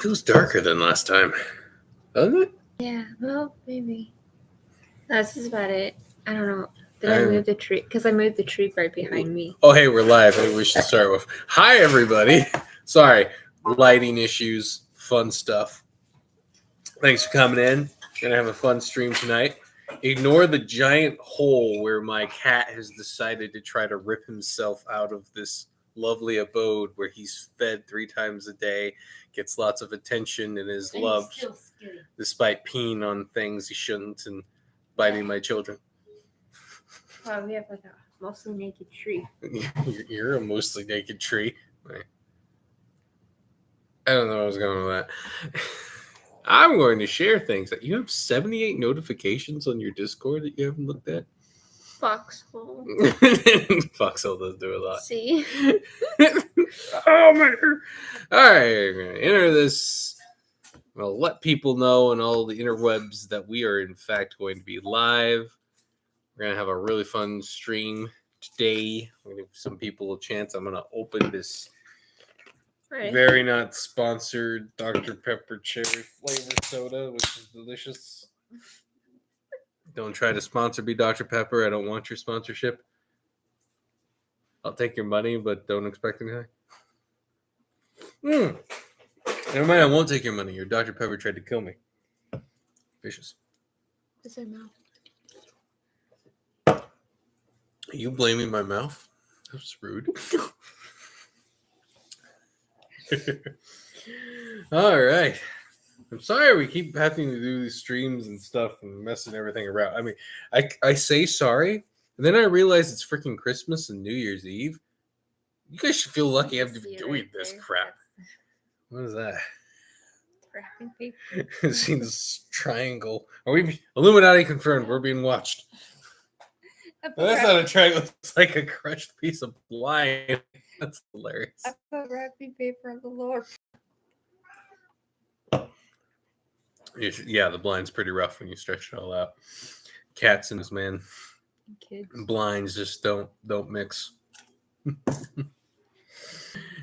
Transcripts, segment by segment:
feels darker than last time, doesn't it? Yeah, well, maybe. This is about it. I don't know. Did I move the tree? Because I moved the tree right behind me. Oh, hey, we're live. Maybe we should start with, hi, everybody. Sorry, lighting issues, fun stuff. Thanks for coming in. Gonna have a fun stream tonight. Ignore the giant hole where my cat has decided to try to rip himself out of this lovely abode where he's fed 3 times a day, gets lots of attention and is loved, despite peeing on things he shouldn't and biting my children. Wow, we have like a mostly naked tree. You're a mostly naked tree. I don't know where I was going with that. I'm going to share things. That you have 78 notifications on your Discord that you haven't looked at. Foxhole. Foxhole does do a lot. See? Oh man! All right, I'm going to enter this. I'll let people know on all the interwebs that we are in fact going to be live. We're going to have a really fun stream today. We're going to give some people a chance. I'm going to open this very not sponsored Dr. Pepper cherry flavor soda, which is delicious. Don't try to sponsor me, Dr. Pepper. I don't want your sponsorship. I'll take your money, but don't expect anything. Never mind, I won't take your money. Your Dr. Pepper tried to kill me. Vicious. Is their mouth? Are you blaming my mouth? That's rude. All right. I'm sorry we keep having to do these streams and stuff and messing everything around. I mean, I say sorry, and then I realize it's freaking Christmas and New Year's Eve. You guys should feel lucky I have to be doing this crap. What is that? Wrapping paper. I've seen this triangle. Are we Illuminati confirmed? We're being watched. No, that's not a triangle. It's like a crushed piece of blind. That's hilarious. I put wrapping paper on the lower. Yeah, the blind's pretty rough when you stretch it all out. Cats and this man. Kids. Blinds just don't mix.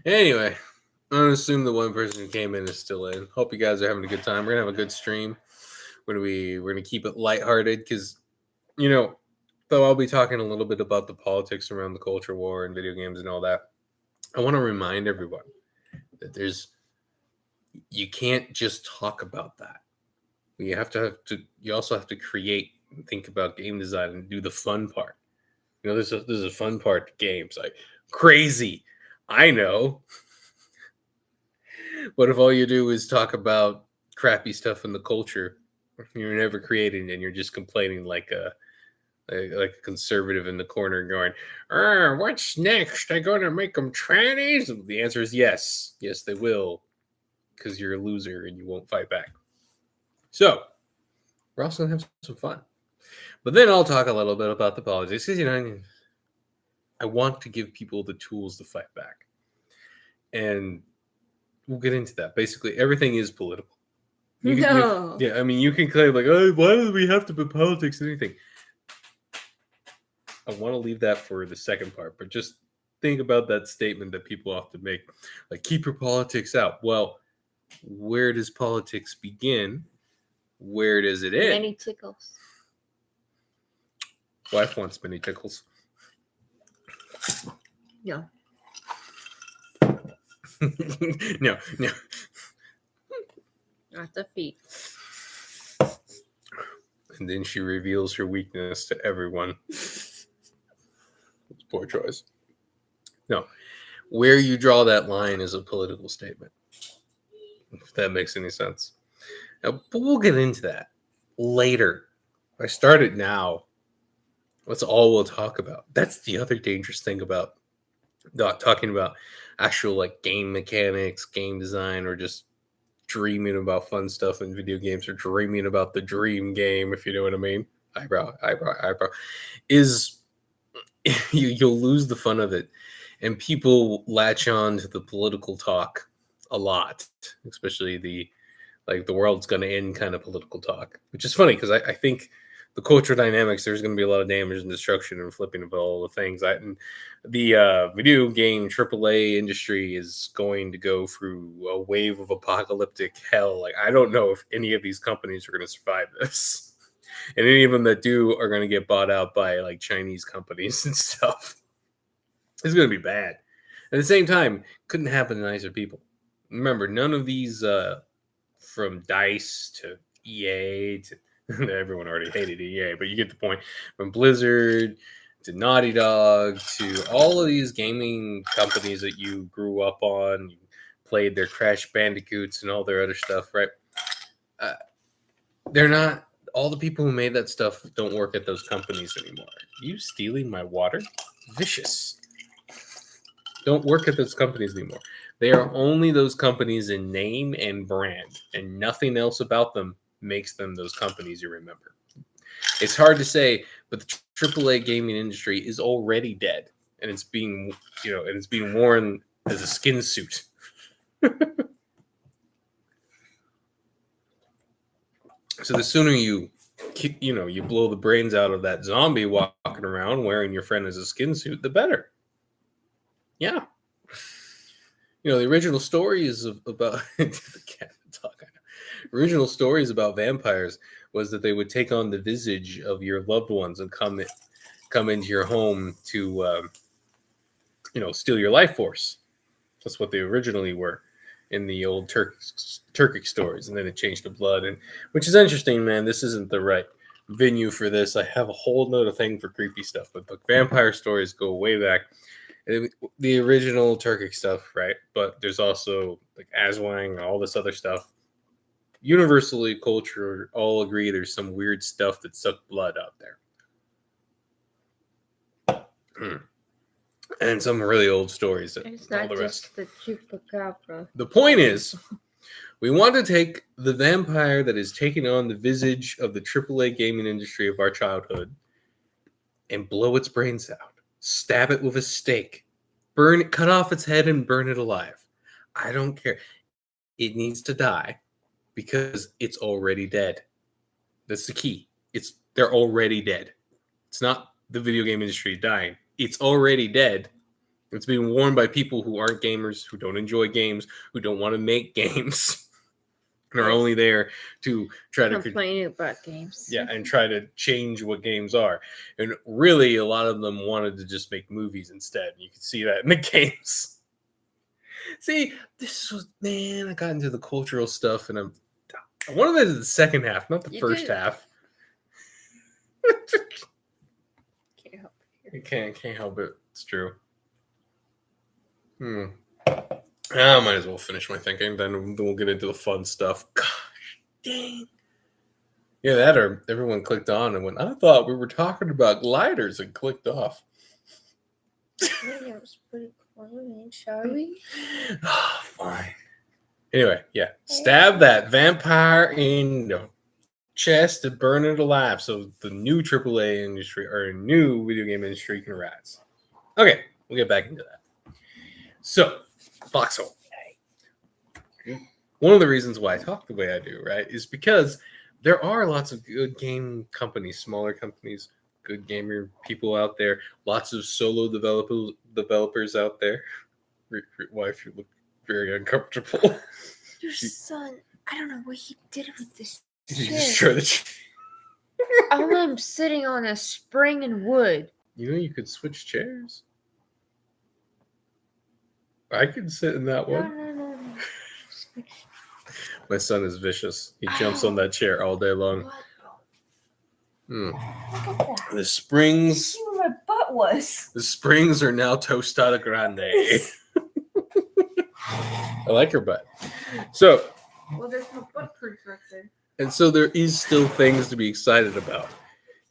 Anyway, I'm gonna assume the one person who came in is still in. Hope you guys are having a good time. We're gonna have a good stream. We're gonna keep it lighthearted because, though I'll be talking a little bit about the politics around the culture war and video games and all that, I want to remind everyone that you can't just talk about that. You also have to create and think about game design and do the fun part. There's a fun part to games, like crazy. I know. What if all you do is talk about crappy stuff in the culture? You're never creating and you're just complaining like a conservative in the corner going, what's next? They're going to make them trannies? The answer is yes. Yes, they will. Because you're a loser and you won't fight back. So, we're also going to have some fun. But then I'll talk a little bit about the politics. Because, I want to give people the tools to fight back. And we'll get into that. Basically, everything is political. You can claim like, oh, why do we have to put politics in anything? I want to leave that for the second part, but just think about that statement that people often make, like, keep your politics out. Well, where does politics begin? Where does it end? Many tickles. Wife wants many tickles. Yeah. No. Not the feet. And then she reveals her weakness to everyone. Poor choice. No. Where you draw that line is a political statement. If that makes any sense. Now, but we'll get into that later. If I start it now, that's all we'll talk about. That's the other dangerous thing about not talking about actual like game mechanics, game design, or just dreaming about fun stuff in video games, or dreaming about the dream game, if you know what I mean. Eyebrow. Is you'll lose the fun of it. And people latch on to the political talk a lot, especially the world's going to end kind of political talk, which is funny because I think the cultural dynamics, there's going to be a lot of damage and destruction and flipping of all the things. And the video game AAA industry is going to go through a wave of apocalyptic hell. Like, I don't know if any of these companies are going to survive this. And any of them that do are going to get bought out by like Chinese companies and stuff. It's going to be bad. At the same time, couldn't happen to nicer people. Remember, none of these, from DICE to EA to everyone already hated EA, but you get the point. From Blizzard to Naughty Dog to all of these gaming companies that you grew up on, you played their Crash Bandicoots and all their other stuff, right? They're not. All the people who made that stuff don't work at those companies anymore. You stealing my water? Vicious. Don't work at those companies anymore. They are only those companies in name and brand, and nothing else about them makes them those companies you remember. It's hard to say, but the AAA gaming industry is already dead, and it's being, worn as a skin suit. So the sooner you blow the brains out of that zombie walking around wearing your friend as a skin suit, the better. Yeah. The original stories about the cat talk. Original stories about vampires was that they would take on the visage of your loved ones and come into your home to steal your life force. That's what they originally were in the old Turkic stories, and then it changed to blood, and which is interesting, man. This isn't the right venue for this. I have a whole nother thing for creepy stuff, but the vampire stories go way back. The original Turkic stuff, right? But there's also like Aswang and all this other stuff. Universally, culture all agree there's some weird stuff that sucked blood out there. And some really old stories that It's all not the just rest. the chupacabra. The point is, we want to take the vampire that is taking on the visage of the AAA gaming industry of our childhood and blow its brains out. Stab it with a stake. Cut off its head and burn it alive. I don't care. It needs to die because it's already dead. That's the key. They're already dead. It's not the video game industry dying. It's already dead. It's being worn by people who aren't gamers, who don't enjoy games, who don't want to make games, and are only there to try to complain about games. Yeah, and try to change what games are. And really, a lot of them wanted to just make movies instead. You can see that in the games. See, I got into the cultural stuff, and I wanted to do the second half, not the first half. Can't help it. You can't help it. It's true. I might as well finish my thinking, then we'll get into the fun stuff. Gosh, dang. Yeah, that or everyone clicked on and went, I thought we were talking about gliders, and clicked off. That was pretty cool, shall we? Oh, fine. Anyway, yeah. Stab that vampire in the chest and burn it alive so the new AAA industry or new video game industry can rise. Okay, we'll get back into that. So, Foxhole. One of the reasons why I talk the way I do, right, is because there are lots of good game companies, smaller companies, good gamer people out there, lots of solo developers out there. Wife, you look very uncomfortable. Your son, I don't know what he did with this You chair. just try to... I'm sitting on a spring and wood. You could switch chairs. I could sit in that one. No. My son is vicious. He jumps on that chair all day long. What? Mm. Look at that. The springs. See where my butt was. The springs are now tostada grande. I like her butt. So. Well, there's no butt proof right there. And so there is still things to be excited about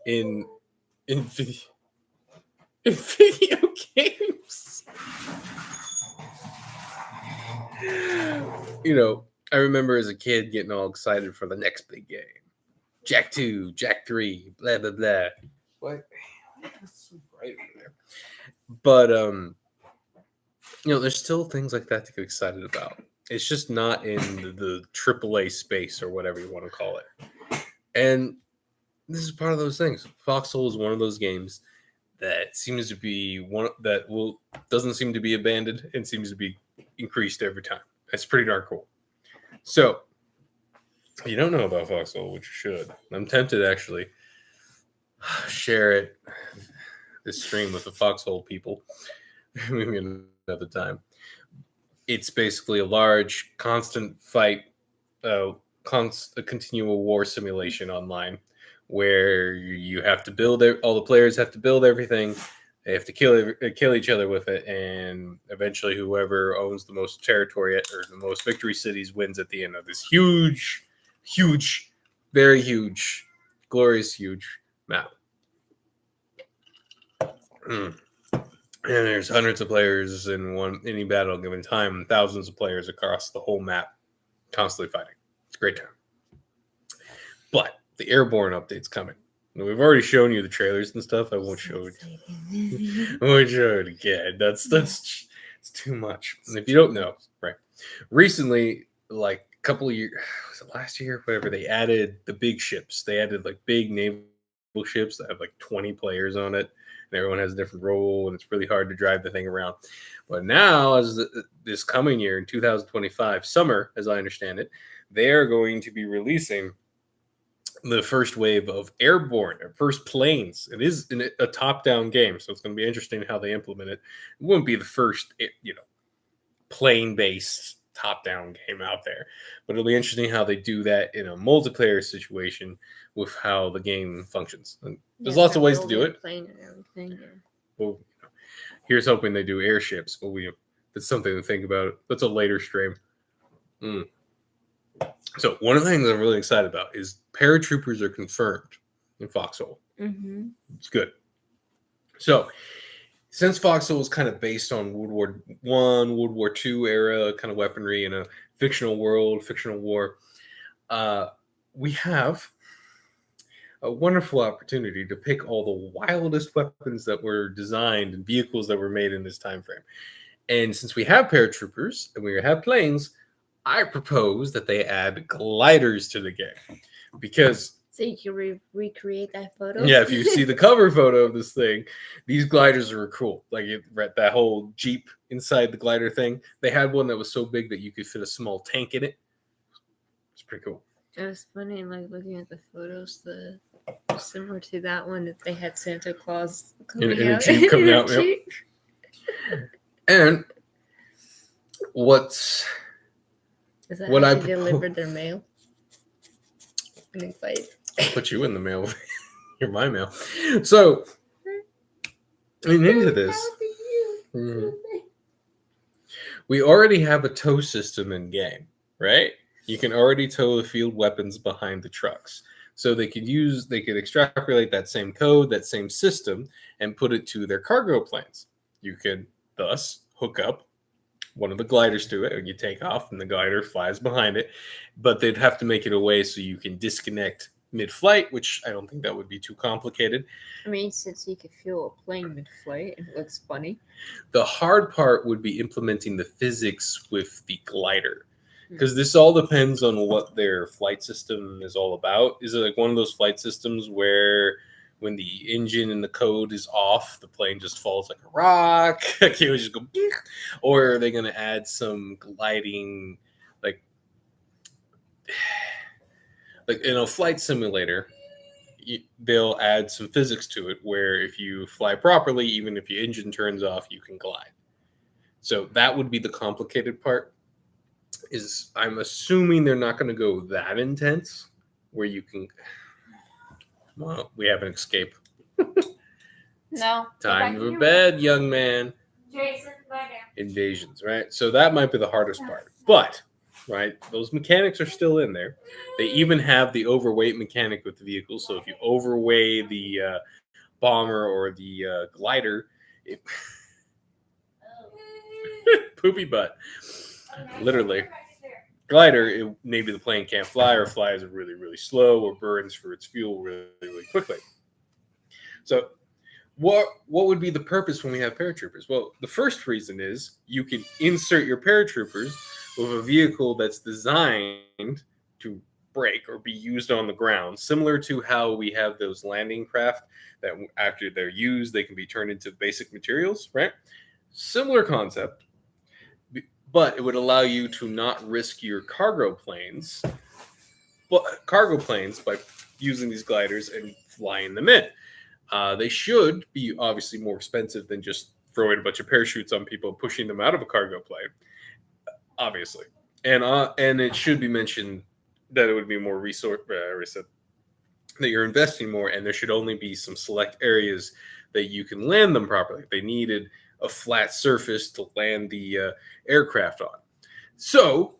in video games. I remember as a kid getting all excited for the next big game. Jack 2, Jack 3, blah, blah, blah. What? It's so bright over there. But, there's still things like that to get excited about. It's just not in the AAA space or whatever you want to call it. And this is part of those things. Foxhole is one of those games that seems to be doesn't seem to be abandoned and seems to be increased every time. That's pretty darn cool. So, if you don't know about Foxhole, which you should, I'm tempted to actually share it, this stream with the Foxhole people, maybe another time. It's basically a large, constant fight, a continual war simulation online, where you have to build all the players have to build everything. They have to kill each other with it, and eventually, whoever owns the most territory or the most victory cities wins at the end of this huge, very huge, glorious, huge map. And there's hundreds of players in any battle given time, and thousands of players across the whole map, constantly fighting. It's a great time. But the Airborne update's coming. We've already shown you the trailers and stuff. I won't show it. I won't show it again. That's it's too much. And if you don't know, right? Recently, like a couple of years, was it last year? Whatever, they added the big ships. They added like big naval ships that have like 20 players on it, and everyone has a different role, and it's really hard to drive the thing around. But now, as this coming year in 2025 summer, as I understand it, they are going to be releasing the first wave of Airborne, or first planes. It is a top-down game, so it's going to be interesting how they implement it. It wouldn't be the first, plane-based top-down game out there, but it'll be interesting how they do that in a multiplayer situation with how the game functions. And there's lots of ways to do it. Plane and everything. Yeah. Well, here's hoping they do airships, but that's something to think about. That's a later stream. So one of the things I'm really excited about is paratroopers are confirmed in Foxhole. Mm-hmm. It's good. So since Foxhole is kind of based on World War I, World War II era kind of weaponry in a fictional world, fictional war, we have a wonderful opportunity to pick all the wildest weapons that were designed and vehicles that were made in this time frame. And since we have paratroopers and we have planes, I propose that they add gliders to the game, because so you can recreate that photo. Yeah, if you see the cover photo of this thing, these gliders are cool. Like that whole Jeep inside the glider thing. They had one that was so big that you could fit a small tank in it. It's pretty cool. It was funny, like looking at the photos, similar to that one that they had Santa Claus coming in out. A Jeep coming out. Yep. And is that what how they delivered their mail? I'll put you in the mail. You're my mail. So, into this, we already have a tow system in game, right? You can already tow the field weapons behind the trucks. So they could extrapolate that same code, that same system, and put it to their cargo planes. You could thus hook up one of the gliders to it, and you take off, and the glider flies behind it. But they'd have to make it a way so you can disconnect mid-flight, which I don't think that would be too complicated. I mean, since you could fuel a plane mid-flight, it looks funny. The hard part would be implementing the physics with the glider, because this all depends on what their flight system is all about. Is it like one of those flight systems where when the engine and the code is off, the plane just falls like a rock? Like it would just go, or are they going to add some gliding, like in a flight simulator? They'll add some physics to it where if you fly properly, even if your engine turns off, you can glide. So that would be the complicated part. Is I'm assuming they're not going to go that intense where you can. Well, we have an escape. No. Time for bed, young man. Jason, lie down. Invasions, right? So that might be the hardest part. But, right, those mechanics are still in there. They even have the overweight mechanic with the vehicle. So if you overweigh the bomber or the glider, poopy butt. Literally. Glider, maybe the plane can't fly or flies really, really slow or burns for its fuel really, really quickly. So what would be the purpose when we have paratroopers? Well, the first reason is you can insert your paratroopers with a vehicle that's designed to break or be used on the ground, similar to how we have those landing craft that after they're used, they can be turned into basic materials, right? Similar concept, but it would allow you to not risk your cargo planes by using these gliders and flying them in. They should be obviously more expensive than just throwing a bunch of parachutes on people, pushing them out of a cargo plane, obviously. And it should be mentioned that it would be more resource that you're investing more, and there should only be some select areas that you can land them properly. They needed a flat surface to land the aircraft on. So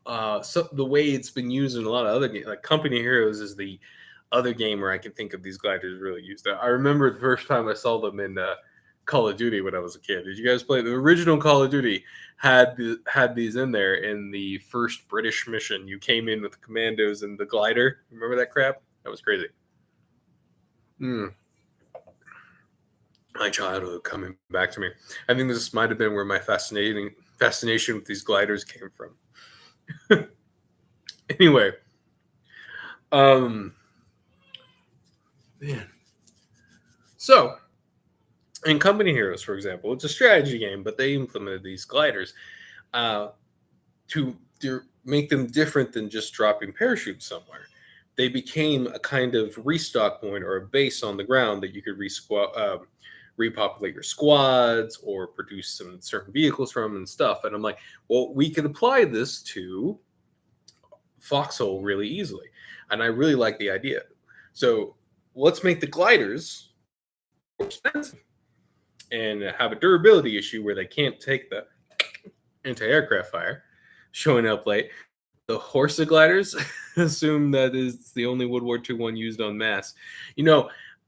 the way it's been used in a lot of other games, like Company Heroes is the other game where I can think of these gliders really used. I remember the first time I saw them in Call of Duty when I was a kid. Did you guys play the original Call of Duty? Had these in there in the first British mission. You came in with the commandos and the glider. Remember that crap? That was crazy. My childhood coming back to me. I think this might have been where my fascination with these gliders came from. Anyway, man. So, in Company Heroes, for example, it's a strategy game, but they implemented these gliders to make them different than just dropping parachutes somewhere. They became a kind of restock point or a base on the ground that you could repopulate your squads or produce some certain vehicles from and stuff. And I'm like, well, we could apply this to Foxhole really easily. And I really like the idea. So let's make the gliders more expensive and have a durability issue where they can't take the anti-aircraft fire showing up late. The Horsa gliders, assume that is the only World War II one used en masse.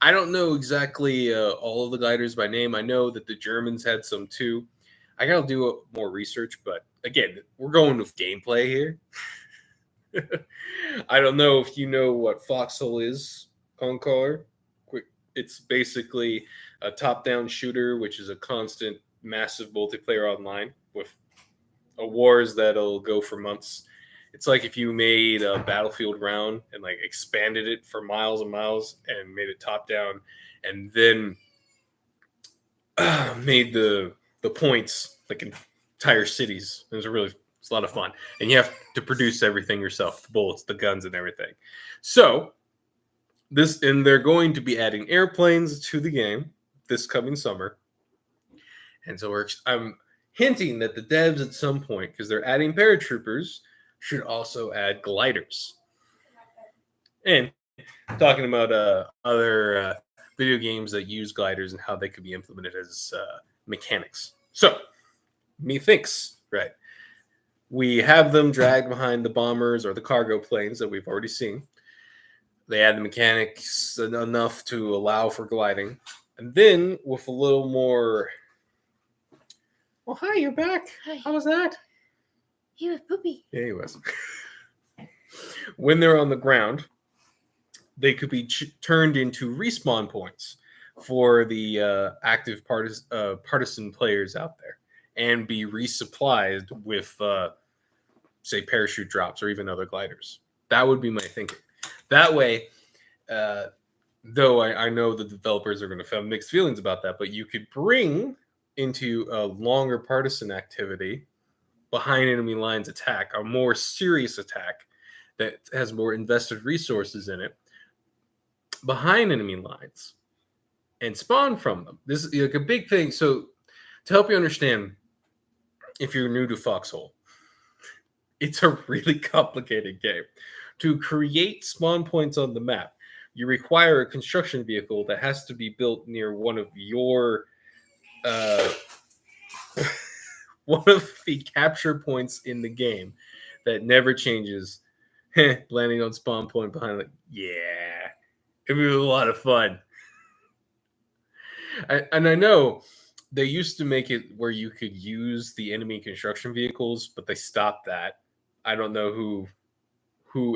I don't know exactly all of the gliders by name. I know that the Germans had some too. I got to do more research, but again, we're going with gameplay here. I don't know if you know what Foxhole is, Conqueror. It's basically a top-down shooter, which is a constant, massive multiplayer online with wars that'll go for months. It's like if you made a Battlefield round and like expanded it for miles and miles and made it top-down, and then made the points like entire cities. It's a lot of fun, and you have to produce everything yourself: the bullets, the guns, and everything. So. And they're going to be adding airplanes to the game this coming summer. And so I'm hinting that the devs at some point, because they're adding paratroopers, should also add gliders. And talking about other video games that use gliders and how they could be implemented as mechanics. So, methinks, right? We have them dragged behind the bombers or the cargo planes that we've already seen. They add the mechanics enough to allow for gliding. And then with a little more... Oh, hi, you're back. Hi. How was that? He was poopy. Yeah, he was. When they're on the ground, they could be turned into respawn points for the active partisan players out there and be resupplied with, say, parachute drops or even other gliders. That would be my thinking. That way, though I know the developers are going to have mixed feelings about that, but you could bring into a longer partisan activity behind enemy lines attack, a more serious attack that has more invested resources in it, behind enemy lines, and spawn from them. This is like a big thing. So to help you understand, if you're new to Foxhole, it's a really complicated game. To create spawn points on the map, you require a construction vehicle that has to be built near one of your one of the capture points in the game that never changes. Landing on spawn point behind it. Yeah, it was a lot of fun. I know they used to make it where you could use the enemy construction vehicles, but they stopped that. I don't know who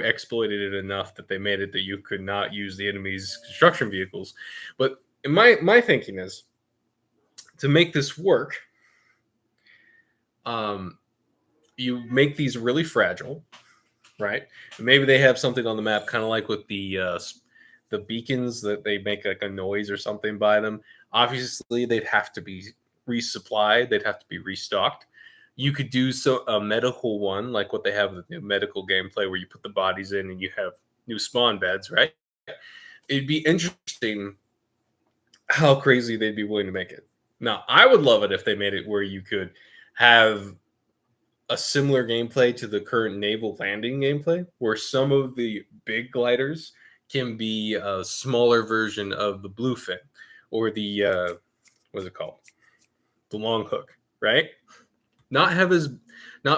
exploited it enough that they made it that you could not use the enemy's construction vehicles. But my thinking is to make this work, you make these really fragile, right? And maybe they have something on the map, kind of like with the beacons that they make like a noise or something by them. Obviously, they'd have to be resupplied. They'd have to be restocked. You could do so a medical one, like what they have with the medical gameplay, where you put the bodies in and you have new spawn beds, right? It'd be interesting how crazy they'd be willing to make it. Now, I would love it if they made it where you could have a similar gameplay to the current naval landing gameplay, where some of the big gliders can be a smaller version of the bluefin or the what's it called, the long hook, right? Not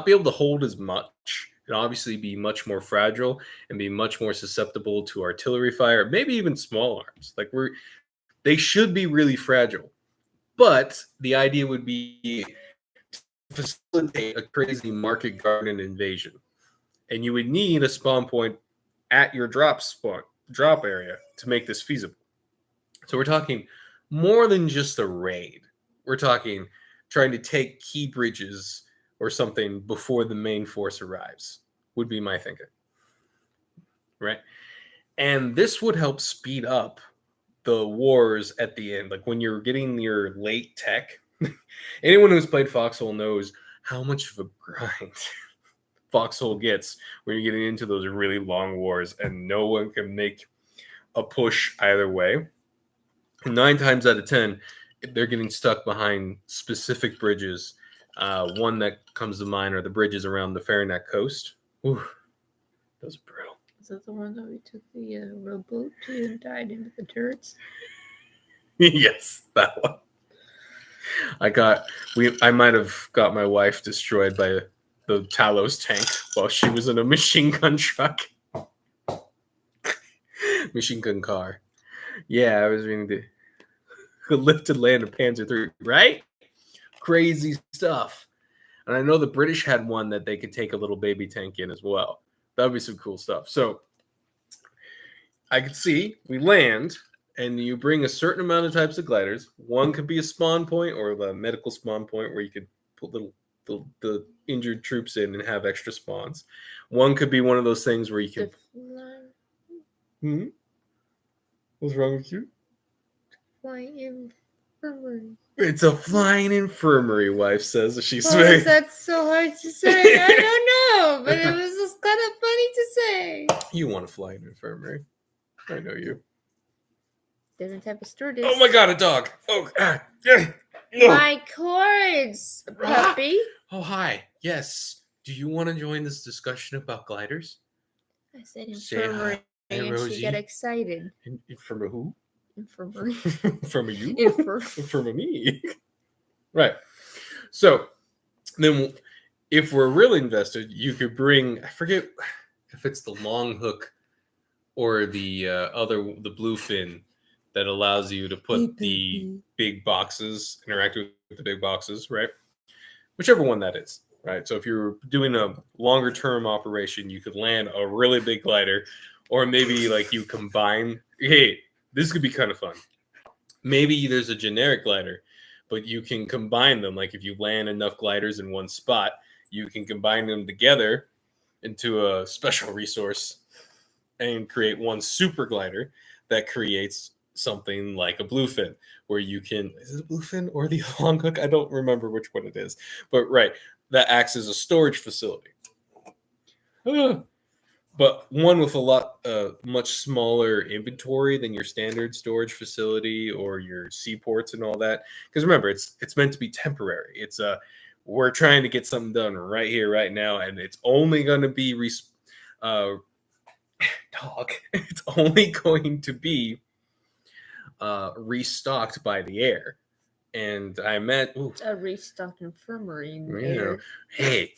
be able to hold as much, and obviously be much more fragile and be much more susceptible to artillery fire, maybe even small arms. Like they should be really fragile, but the idea would be facilitate a crazy market garden invasion, and you would need a spawn point at your drop area to make this feasible. So we're talking more than just a raid. We're talking trying to take key bridges or something before the main force arrives, would be my thinking, right? And this would help speed up the wars at the end. Like when you're getting your late tech, anyone who's played Foxhole knows how much of a grind Foxhole gets when you're getting into those really long wars and no one can make a push either way. And 9 times out of 10, they're getting stuck behind specific bridges. One that comes to mind are the bridges around the Farinac coast. Ooh, those are brutal. Is that the one that we took the rowboat to and died into the turrets? Yes, that one. I might have got my wife destroyed by the Talos tank while she was in a machine gun truck. Machine gun car. Yeah, I was reading the lifted land of Panzer III, right? Crazy stuff. And I know the British had one that they could take a little baby tank in as well. That would be some cool stuff. So I could see we land and you bring a certain amount of types of gliders. One could be a spawn point or the medical spawn point where you could put the injured troops in and have extra spawns. One could be one of those things where you can... What's wrong with you? Flying infirmary. It's a flying infirmary, wife says. She's Why is that so hard to say? I don't know, but it was just kind of funny to say. You want to fly an infirmary. I know you. Different type of stewardess. Oh my god, a dog. Oh, My cords, puppy. Oh, hi. Yes. Do you want to join this discussion about gliders? I said infirmary, and Rosie. she got excited. From a who? Infirmary. From a you? Infirmary. From a me. Right. So then if we're really invested, you could bring, I forget if it's the long hook or the the bluefin that allows you to put the big boxes, interact with the big boxes, right? Whichever one that is, right? So if you're doing a longer term operation, you could land a really big glider, or maybe like you combine, hey, this could be kind of fun. Maybe there's a generic glider, but you can combine them. Like if you land enough gliders in one spot, you can combine them together into a special resource and create one super glider that creates something like a bluefin, where you can, is it a bluefin or the long hook? I don't remember which one it is, but right, that acts as a storage facility. But one with a lot much smaller inventory than your standard storage facility or your seaports and all that. Because remember, it's meant to be temporary. It's we're trying to get something done right here, right now, and it's only going to be It's only going to be restocked by the air. And I met a restocked infirmary in the air. Hey,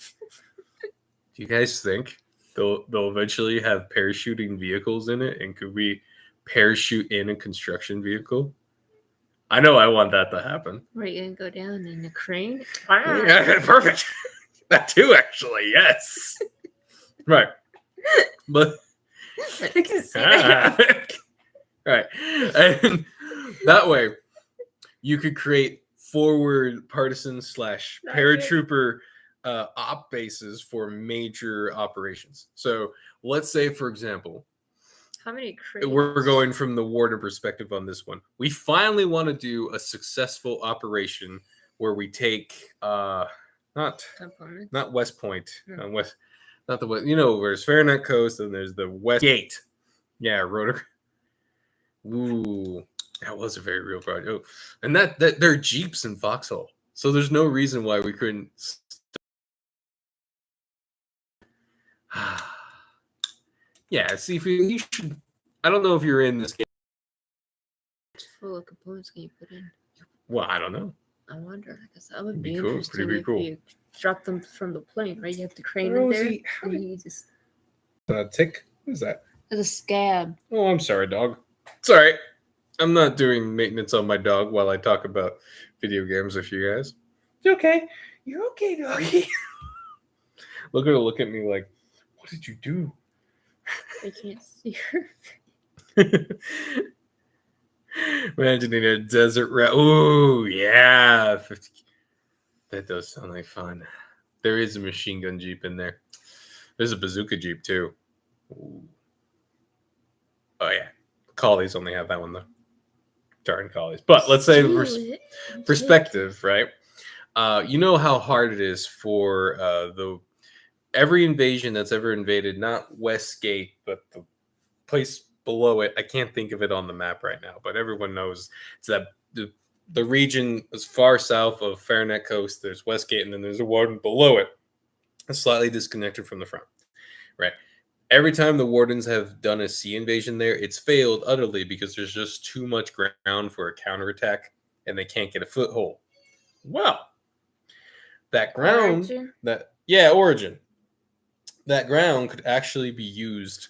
do you guys think they'll eventually have parachuting vehicles in it? And could we parachute in a construction vehicle? I know I want that to happen. Are you gonna go down in a crane? Yeah, perfect. That too, actually, yes. Right, but I can see that. Right, and that way you could create forward partisan / paratrooper op bases for major operations. So let's say, for example, How many crates? we're going from the warden perspective on this one. We finally want to do a successful operation where we take not components. not West Point, West, not the West. You know, there's Fahrenheit Coast and there's the West Gate. Yeah, rotor. Ooh, that was a very real project. Oh, and that there are Jeeps in Foxhole, so there's no reason why we couldn't. Yeah, see, if you should. I don't know if you're in this game. It's full of components can you put in? Well, I don't know. I wonder, because that would Be be cool, interesting pretty if cool. you drop them from the plane, right? You have the crane Oh, in there, see, and you just tick. What is that? as a scab. Oh, I'm sorry, dog. Sorry, I'm not doing maintenance on my dog while I talk about video games with you guys. It's okay. You're okay, doggy. Look at me like, what did you do? I can't see her. Imagining a desert rat. Ooh, yeah. That does sound like fun. There is a machine gun Jeep in there. There's a bazooka Jeep, too. Ooh. Oh, yeah. Collies only have that one, though. Darn collies. But let's say perspective, right? You know how hard it is for every invasion that's ever invaded, not Westgate, but the place below it. I can't think of it on the map right now, but everyone knows it's that the region is far south of Fahrenheit Coast. There's Westgate, and then there's a warden below it. It's slightly disconnected from the front, right? Every time the wardens have done a sea invasion there, it's failed utterly because there's just too much ground for a counterattack, and they can't get a foothold. Well, that ground, Origin, that ground could actually be used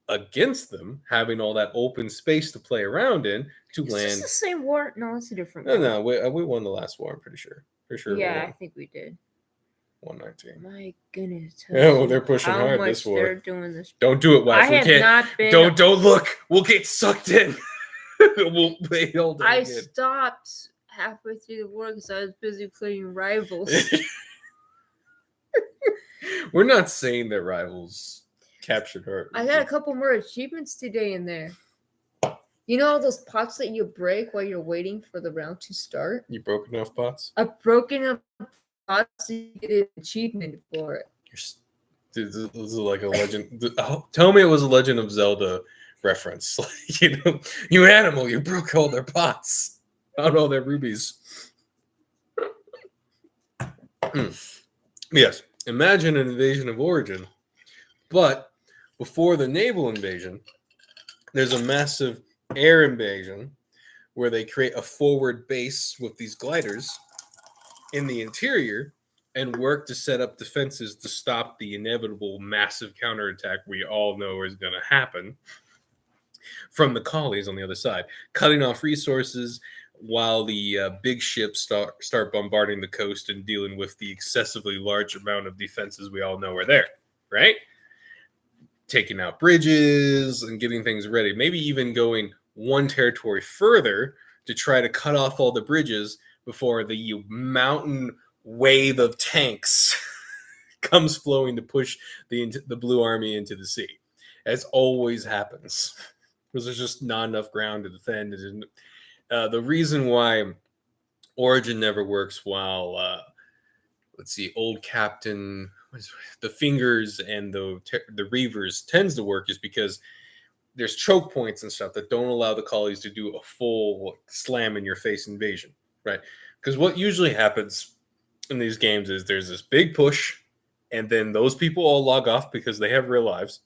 against them, having all that open space to play around in to land. Is this the same war? No, it's a different war. war. No, we won the last war. I'm pretty sure. Yeah, I think we did. 119. My goodness. Oh, they're pushing hard this war. They're doing this. Don't do it, Wes. I have not been. Don't look. We'll get sucked in. We'll play all day. I stopped halfway through the war because I was busy playing Rivals. We're not saying that Rivals captured her. I got a couple more achievements today in there. You know all those pots that you break while you're waiting for the round to start? You broke enough pots? I've broken up pots so you get an achievement for it. Dude, this is like a legend. Tell me it was a Legend of Zelda reference. You animal, you broke all their pots. Found all their rubies. Yes. Imagine an invasion of Origin, but before the naval invasion, there's a massive air invasion where they create a forward base with these gliders in the interior and work to set up defenses to stop the inevitable massive counterattack we all know is going to happen from the collies on the other side, cutting off resources while the big ships start bombarding the coast and dealing with the excessively large amount of defenses we all know are there, right? Taking out bridges and getting things ready. Maybe even going one territory further to try to cut off all the bridges before the mountain wave of tanks comes flowing to push the Blue Army into the sea. As always happens. Because there's just not enough ground to defend. The reason why Origin never works while, old Captain, the Fingers and the Reavers tends to work is because there's choke points and stuff that don't allow the collies to do a full slam in your face invasion, right? Because what usually happens in these games is there's this big push, and then those people all log off because they have real lives.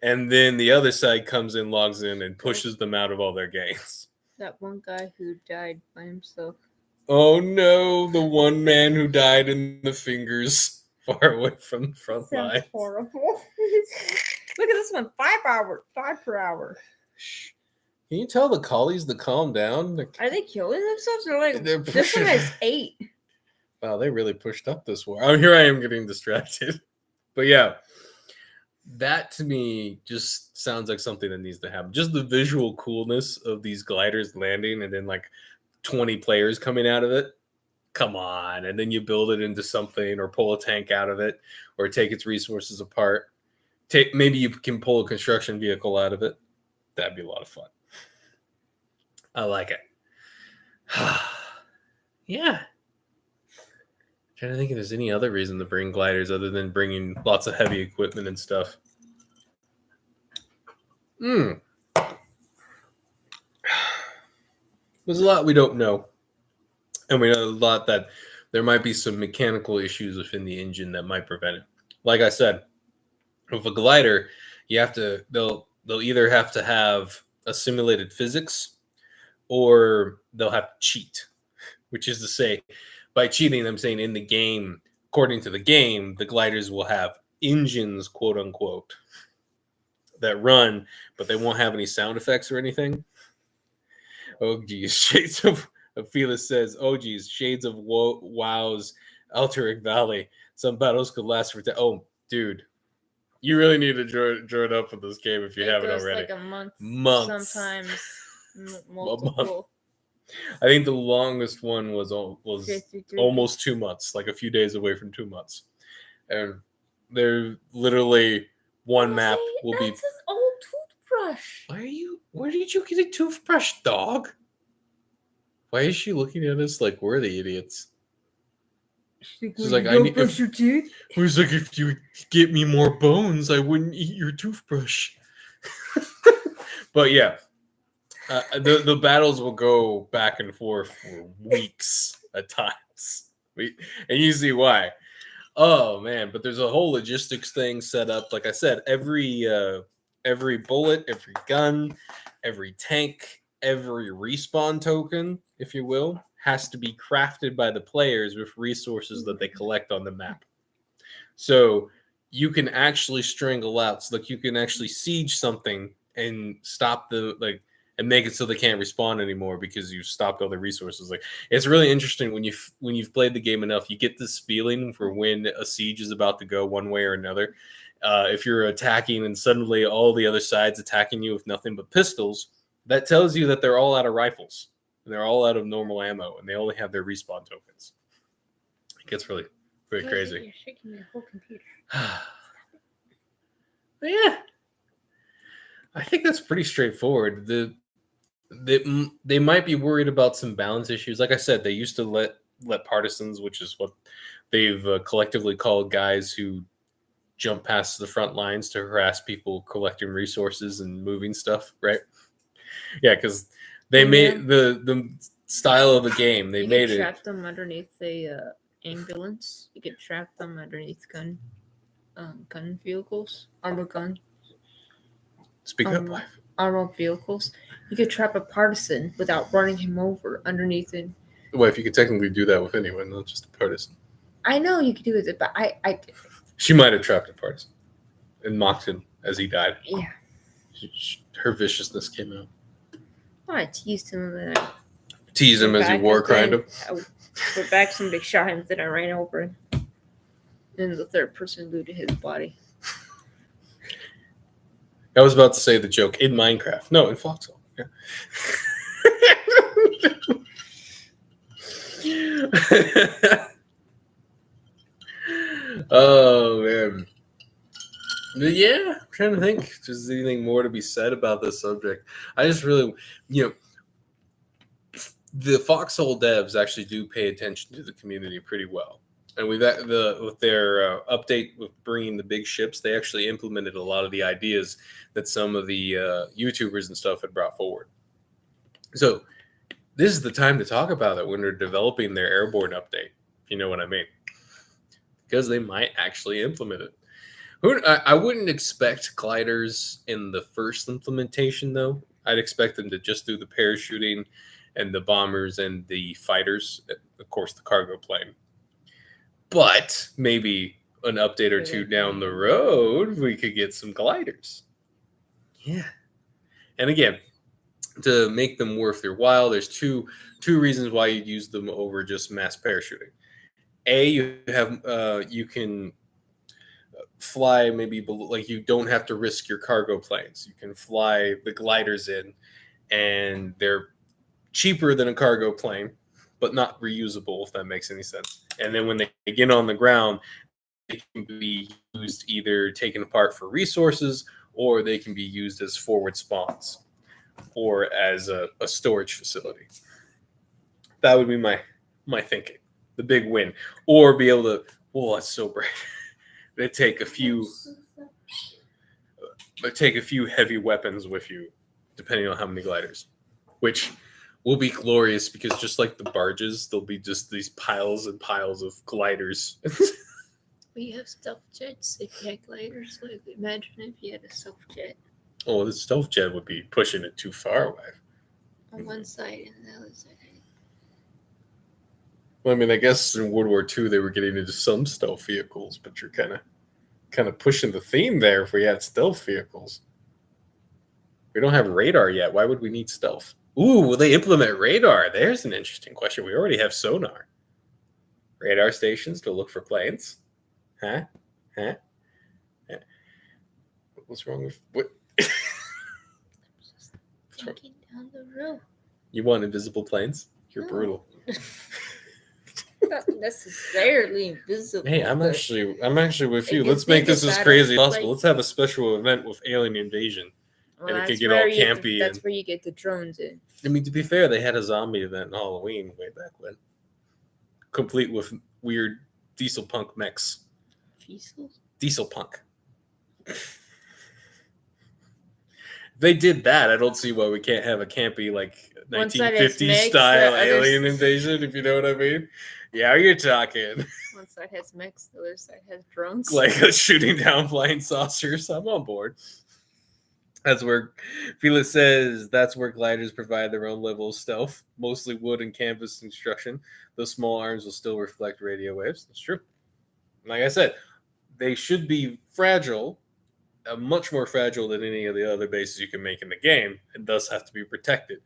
And then the other side comes in, logs in, and pushes them out of all their games. That one guy who died by himself. Oh no, the one man who died in the Fingers far away from the front line. Sounds horrible. Look at this one, 5 per hour. Can you tell the collies to calm down? Are they killing themselves? This one has 8. Wow, they really pushed up this war. Oh, here I am getting distracted. But yeah. That to me just sounds like something that needs to happen. Just the visual coolness of these gliders landing and then 20 players coming out of it. Come on. And then you build it into something or pull a tank out of it or take its resources apart. Maybe you can pull a construction vehicle out of it. That'd be a lot of fun. I like it. Yeah. Trying to think if there's any other reason to bring gliders other than bringing lots of heavy equipment and stuff. There's a lot we don't know. And we know a lot that there might be some mechanical issues within the engine that might prevent it. Like I said, with a glider, they'll either have to have a simulated physics or they'll have to cheat, which is to say, by cheating, I'm saying in the game, according to the game, the gliders will have engines, quote unquote, that run, but they won't have any sound effects or anything. Oh, geez. Shades of Felix says, oh, geez, shades of WoW's Alteric Valley. Some battles could last for... Oh, dude. You really need to join up with this game if you haven't already. Like a month. Months. Sometimes multiple. I think the longest one was almost 2 months, like a few days away from 2 months. And they're literally one map will be... That's his old toothbrush. Where did you get a toothbrush, dog? Why is she looking at us like we're the idiots? She's like, I need to brush your teeth. Who's like, if you get me more bones, I wouldn't eat your toothbrush. But yeah, the battles will go back and forth for weeks at times, and you see why. Oh man, but there's a whole logistics thing set up. Like I said, every bullet, every gun, every tank, every respawn token, if you will, has to be crafted by the players with resources that they collect on the map. So you can actually strangle out. So like you can actually siege something and stop and make it so they can't respawn anymore because you've stopped all the resources. Like it's really interesting when you've played the game enough, you get this feeling for when a siege is about to go one way or another. If you're attacking and suddenly all the other side's attacking you with nothing but pistols, that tells you that they're all out of rifles and they're all out of normal ammo and they only have their respawn tokens. It gets really crazy. You're shaking your whole computer. But yeah, I think that's pretty straightforward. They might be worried about some balance issues. Like I said, they used to let partisans, which is what they've collectively called guys who jump past the front lines to harass people collecting resources and moving stuff, right? Yeah, because they made the style of the game. They made it. You could trap them underneath a ambulance. You could trap them underneath gun vehicles, armored gun. Speak up, wife. Armored vehicles. You could trap a partisan without running him over underneath it. Well, if you could technically do that with anyone, not just a partisan. I know you could do it, but I She might have trapped a partisan and mocked him as he died. Yeah. Her viciousness came out. I teased him. Teased him as he war crimed him. I put back somebody shot him, then I ran over him. Then the third person looted his body. I was about to say the joke in Minecraft. No, in Foxhole. Yeah. Oh man. But yeah, I'm trying to think if there's anything more to be said about this subject. I just really, the Foxhole devs actually do pay attention to the community pretty well. And with their update with bringing the big ships, they actually implemented a lot of the ideas that some of the YouTubers and stuff had brought forward. So this is the time to talk about it when they're developing their airborne update, if you know what I mean. Because they might actually implement it. I wouldn't expect gliders in the first implementation, though. I'd expect them to just do the parachuting and the bombers and the fighters, of course, the cargo plane. But maybe an update or two down the road, we could get some gliders. Yeah. And again, to make them worth your while, there's two reasons why you use them over just mass parachuting. You can fly maybe below, like you don't have to risk your cargo planes. You can fly the gliders in, and they're cheaper than a cargo plane. but not reusable, if that makes any sense. And then when they get on the ground, they can be used either taken apart for resources, or they can be used as forward spawns or as a storage facility. That would be my thinking. The big win. Or be able to, oh, that's so bright. They take a few heavy weapons with you, depending on how many gliders. Which will be glorious, because just like the barges, there'll be just these piles and piles of gliders. We have stealth jets if you had gliders. Like, imagine if you had a stealth jet Oh, the stealth jet would be pushing it too far away. on one side and the other side. Well, I mean, I guess in World War II they were getting into some stealth vehicles, but you're kind of pushing the theme there. If we had stealth vehicles, we don't have radar yet. Why would we need stealth? Ooh, will they implement radar? There's an interesting question. We already have sonar. Radar stations to look for planes. Huh? What's wrong with what? Just thinking down the road. You want invisible planes? You're No. brutal. Not necessarily invisible. Hey, I'm but actually with you. If you Let's make think this as about crazy it, as possible. like- Let's have a special event with alien invasion. well, and it could that's get all where you- campy That's and- where you get the drones in. I mean, to be fair, they had a zombie event in Halloween way back when, complete with weird diesel punk mechs. Diesels? Diesel punk. They did that. I don't see why we can't have a campy like One side has 1950s mechs, style the other alien invasion, if you know what I mean. Yeah, you're talking One side has mechs, the other side has drones. like shooting down flying saucers. I'm on board. That's where Felix says that's where gliders provide their own level of stealth, mostly wood and canvas construction. Those small arms will still reflect radio waves. That's true. Like I said, they should be fragile, much more fragile than any of the other bases you can make in the game, and thus have to be protected.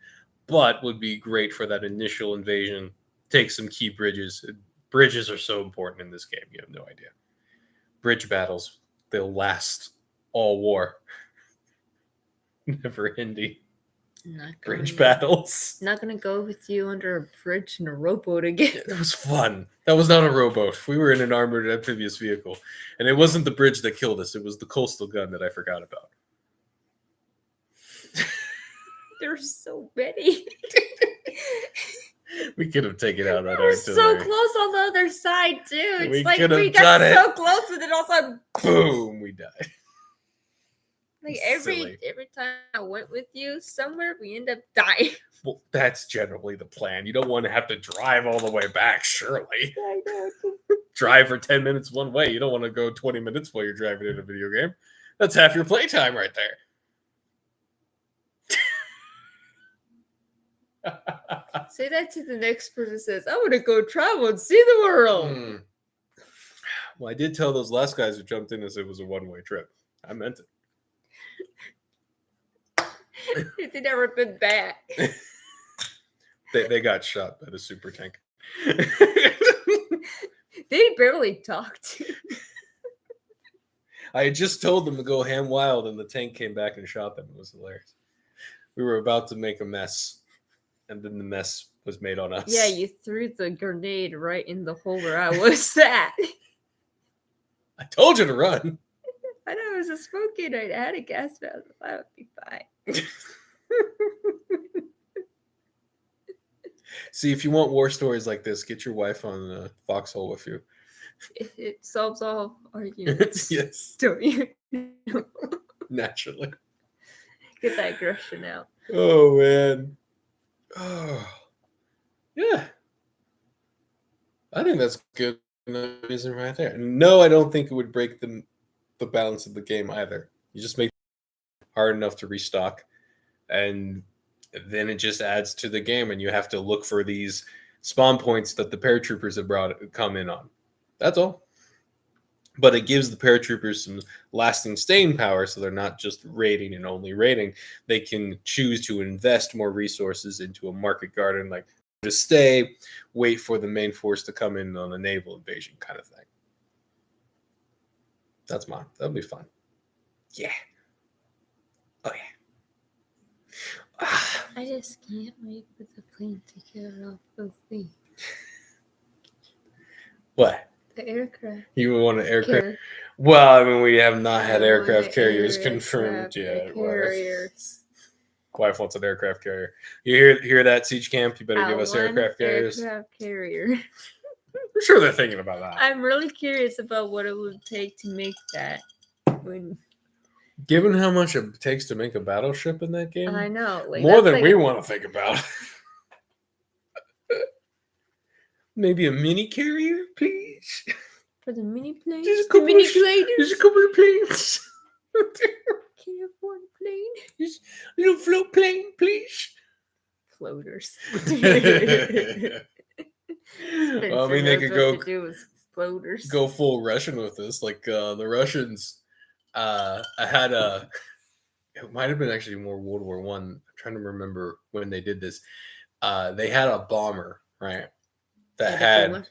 But would be great for that initial invasion. Take some key bridges. Bridges are so important in this game. You have no idea. Bridge battles, they'll last all war. Never ending bridge battles. Not gonna go with you under a bridge in a rowboat again. It was fun. That was not a rowboat. We were in an armored amphibious vehicle. And it wasn't the bridge that killed us. It was the coastal gun that I forgot about. There's so many. We could have taken out that We're so artillery. close on the other side too. It's We like could have we done got it. so close, and then all of a sudden, Boom, we died. like Silly. every time I went with you somewhere, we end up dying. Well, that's generally the plan. You don't want to have to drive all the way back, surely. I know. Drive for 10 minutes one way. You don't want to go 20 minutes while you're driving in a video game. That's half your playtime right there. Say that to the next person who says, I want to go travel and see the world. Hmm. Well, I did tell those last guys who jumped in as it was a one-way trip. I meant it. They never been back. They got shot by the super tank. They barely talked. I had just told them to go ham wild, and the tank came back and shot them. It was hilarious. We were about to make a mess, and then the mess was made on us. Yeah, you threw the grenade right in the hole where I was at. I told you to run. I know it was a smoky night. I had a gas mask. That would be fine. See, if you want war stories like this, get your wife on Foxhole with you. It solves all arguments. Yes, Don't you? naturally. Get that aggression out. Oh, man. Oh, yeah. I think that's good reason right there. No, I don't think it would break the balance of the game either. You just make it hard enough to restock, and then it just adds to the game, and you have to look for these spawn points that the paratroopers have come in on. That's all. But it gives the paratroopers some lasting staying power, so they're not just raiding and only raiding. They can choose to invest more resources into a market garden, like to stay, wait for the main force to come in on a naval invasion kind of thing. That's mine. That'll be fun. Yeah. Oh, yeah. I just can't wait for the plane to get off of me. What? The aircraft. You want an aircraft? Carrier. Well, I mean, we have not had I aircraft want carriers aircraft confirmed yet. carriers. Wife wants an aircraft carrier. You hear that, Siege Camp? You better give us aircraft carriers. Aircraft carrier. I'm sure they're thinking about that. I'm really curious about what it would take to make that. Given how much it takes to make a battleship in that game, I know. more than we want to think about. Maybe a mini carrier, please. For the mini planes? Just a couple mini of gliders? There's a couple of planes. Can you afford a plane? Just a little float plane, please. Floaters. Well, I mean, they could floaters. go full Russian with this. Like the Russians, I had it might have been actually more World War One. I'm trying to remember when they did this. They had a bomber, right? That had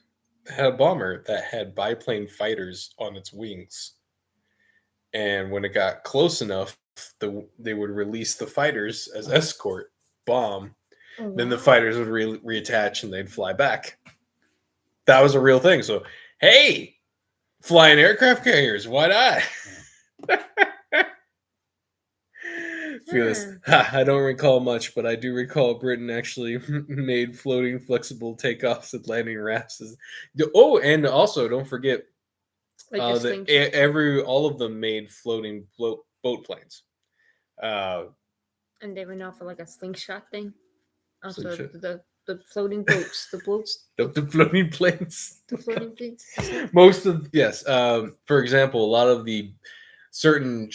a bomber that had biplane fighters on its wings, and when it got close enough, they would release the fighters as escort bomb. Oh, wow. Then the fighters would reattach and they'd fly back. That was a real thing. So, hey, flying aircraft carriers, why not? Feel this. I don't recall much, but I do recall Britain actually made floating flexible takeoffs and landing ramps. Oh, and also don't forget, all of them made floating boat planes. And they went off of like a slingshot thing. Also, the floating boats, the boats, the floating planes, the floating planes. Most of yes. For example, a lot of the certain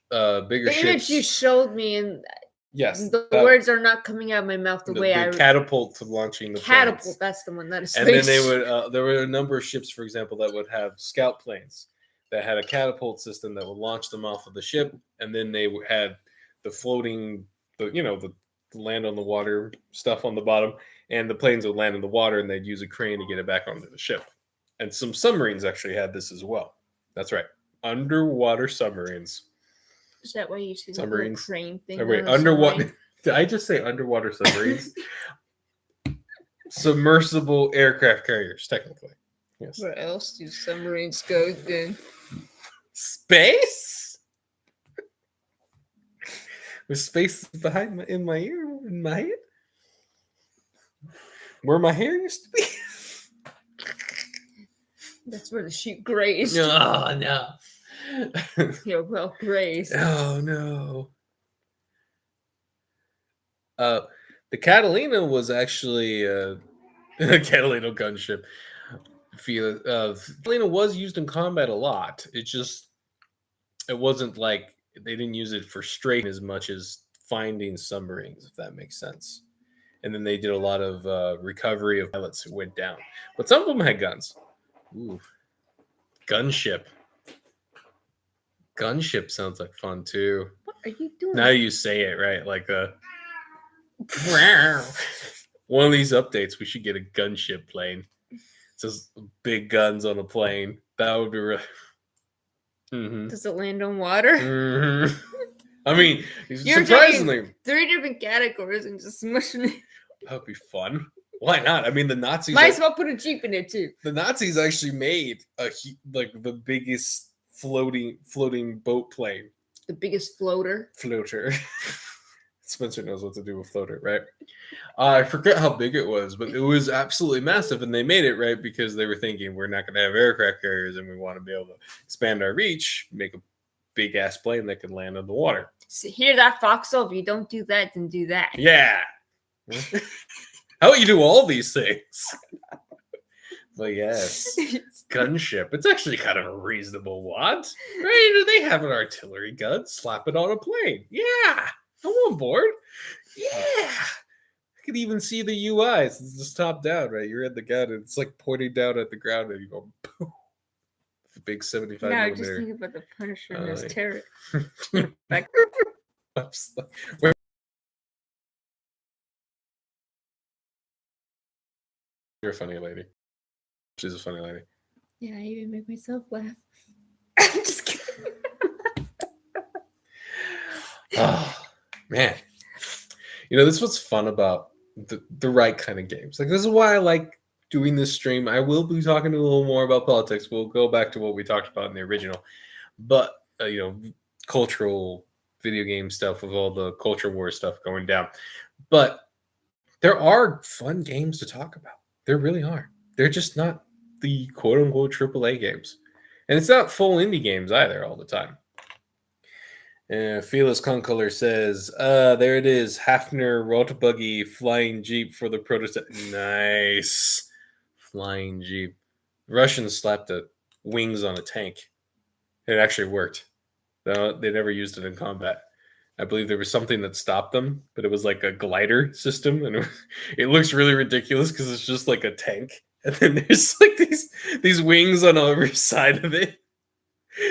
bigger ships. The image you showed me, and yes, the words are not coming out of my mouth the way I catapult to launching the catapult. Planes. That's the one that is. And then they would. There were a number of ships, for example, that would have scout planes that had a catapult system that would launch them off of the ship, and then they had the floating, the land on the water stuff on the bottom, and the planes would land in the water, and they'd use a crane to get it back onto the ship. And some submarines actually had this as well. That's right, underwater submarines. Is that why you see the little crane thing? Wait, underwater? Did I just say underwater submarines? Submersible aircraft carriers, technically. Yes. Where else do submarines go then? Space? With space behind in my ear, in my head, where my hair used to be. That's where the sheep grazed. Oh no! You're well grazed. Oh no! The Catalina was actually a Catalina gunship. Catalina was used in combat a lot. It wasn't like. They didn't use it for straight as much as finding submarines, if that makes sense. And then they did a lot of recovery of pilots who went down. But some of them had guns. Ooh. Gunship. Gunship sounds like fun, too. What are you doing? Now you say it, right? Like one of these updates, we should get a gunship plane. It says big guns on a plane. That would be really... Mm-hmm. Does it land on water? Mm-hmm. I mean, surprisingly, 3 different categories and just smushing it. That would be fun. Why not? I mean, the Nazis might as well put a Jeep in it too. The Nazis actually made the biggest floating boat plane. The biggest floater. Spencer knows what to do with floater, right? I forget how big it was, but it was absolutely massive, and they made it right because they were thinking we're not going to have aircraft carriers, and we want to be able to expand our reach, make a big ass plane that can land on the water. So hear that, Foxhole? If you don't do that, then do that. Yeah. How about you do all these things? But yes, gunship. It's actually kind of a reasonable want, right? They have an artillery gun. Slap it on a plane. Yeah. I'm on board. Yeah. I could even see the UIs. It's just top down, right? You're in the gun and it's like pointing down at the ground and you go, boom. The big 75 now millimeter. Just think about the Punisher and his terror. You're a funny lady. She's a funny lady. Yeah, I even make myself laugh. I'm just kidding. Oh, man. This is what's fun about the right kind of games. Like, this is why I like doing this stream, I will be talking a little more about politics. We'll go back to what we talked about in the original, but cultural video game stuff with all the culture war stuff going down. But there are fun games to talk about. There really are. They're just not the quote unquote AAA games, and it's not full indie games either all the time. Fearless Concolor says, there it is. Hafner Rotbuggy Flying Jeep for the prototype. Nice. Flying Jeep. Russians slapped the wings on a tank. It actually worked. They never used it in combat. I believe there was something that stopped them, but it was like a glider system, and it looks really ridiculous because it's just like a tank, and then there's like these wings on every side of it,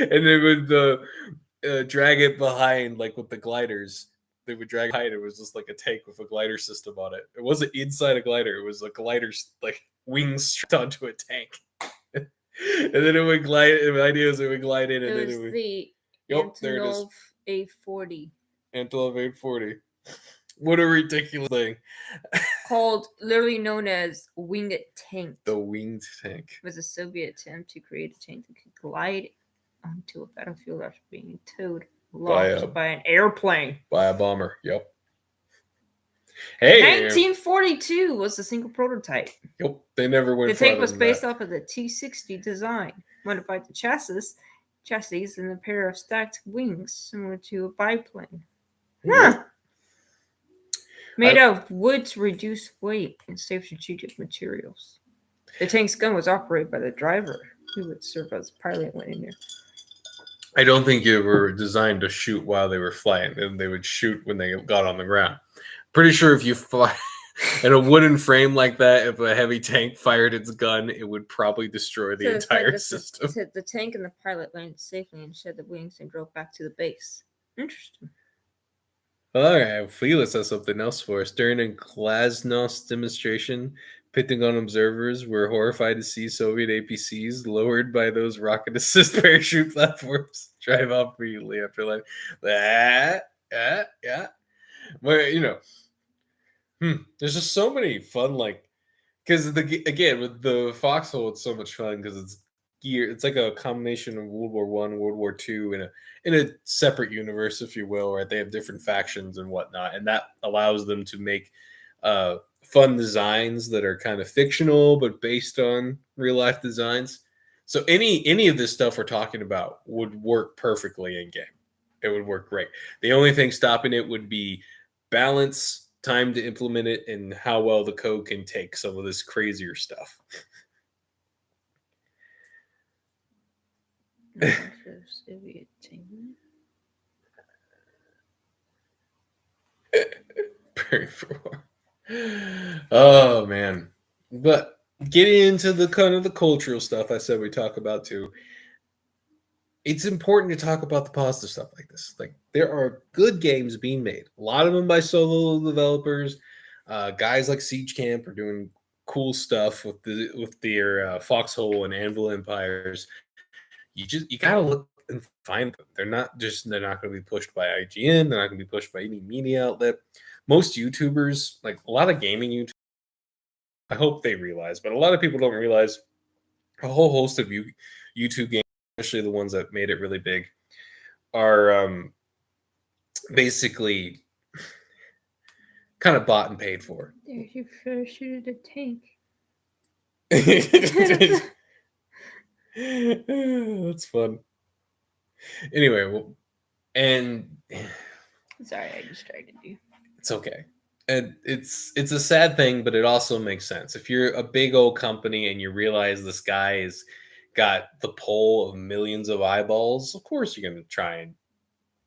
and they would drag it behind, like with the gliders. They would drag it behind. It was just like a tank with a glider system on it. It wasn't inside a glider. It was a glider, like wings strapped onto a tank. And then it would glide. The idea is it would glide in, and then it would. The There it is. Antonov A40. Antonov A40. What a ridiculous thing. Called, literally known as Winged Tank. The winged tank. It was a Soviet attempt to create a tank that could glide onto a battlefield after being towed aloft by an airplane. By a bomber, yep. Hey, 1942 was the single prototype. Yep, they never went. The tank was based off of the T-60 design, modified the chassis, and a pair of stacked wings, similar to a biplane. Huh. Made out of wood to reduce weight and save strategic materials. The tank's gun was operated by the driver, who would serve as pilot when in there. I don't think they were designed to shoot while they were flying, and they would shoot when they got on the ground. Pretty sure if you fly in a wooden frame like that, if a heavy tank fired its gun, it would probably destroy the entire system. The tank and the pilot landed safely and shed the wings and drove back to the base. Interesting. All right, Felix has something else for us. During a Glasnost demonstration, Pentagon observers were horrified to see Soviet APCs lowered by those rocket assist parachute platforms drive off immediately after like that. Yeah. Where, there's just so many fun, because again, with the Foxhole, it's so much fun because it's geared. It's like a combination of World War I, World War II in a separate universe, if you will, right? They have different factions and whatnot, and that allows them to make fun designs that are kind of fictional but based on real life designs. So any of this stuff we're talking about would work perfectly in game. It would work great. The only thing stopping it would be balance, time to implement it, and how well the code can take some of this crazier stuff. Oh man. But getting into the kind of the cultural stuff I said we talk about too, it's important to talk about the positive stuff like this. Like, there are good games being made. A lot of them by solo developers. Guys like Siege Camp are doing cool stuff with their Foxhole and Anvil Empires. You gotta look and find them. They're not going to be pushed by IGN. They're not going to be pushed by any media outlet. Most YouTubers, like a lot of gaming YouTubers, I hope they realize, but a lot of people don't realize a whole host of YouTube games, especially the ones that made it really big, are basically kind of bought and paid for. There's your first shoot at a tank. That's fun. Anyway, sorry, I distracted you. It's okay. And it's a sad thing, but it also makes sense. If you're a big old company and you realize this guy has got the pull of millions of eyeballs, of course you're going to try and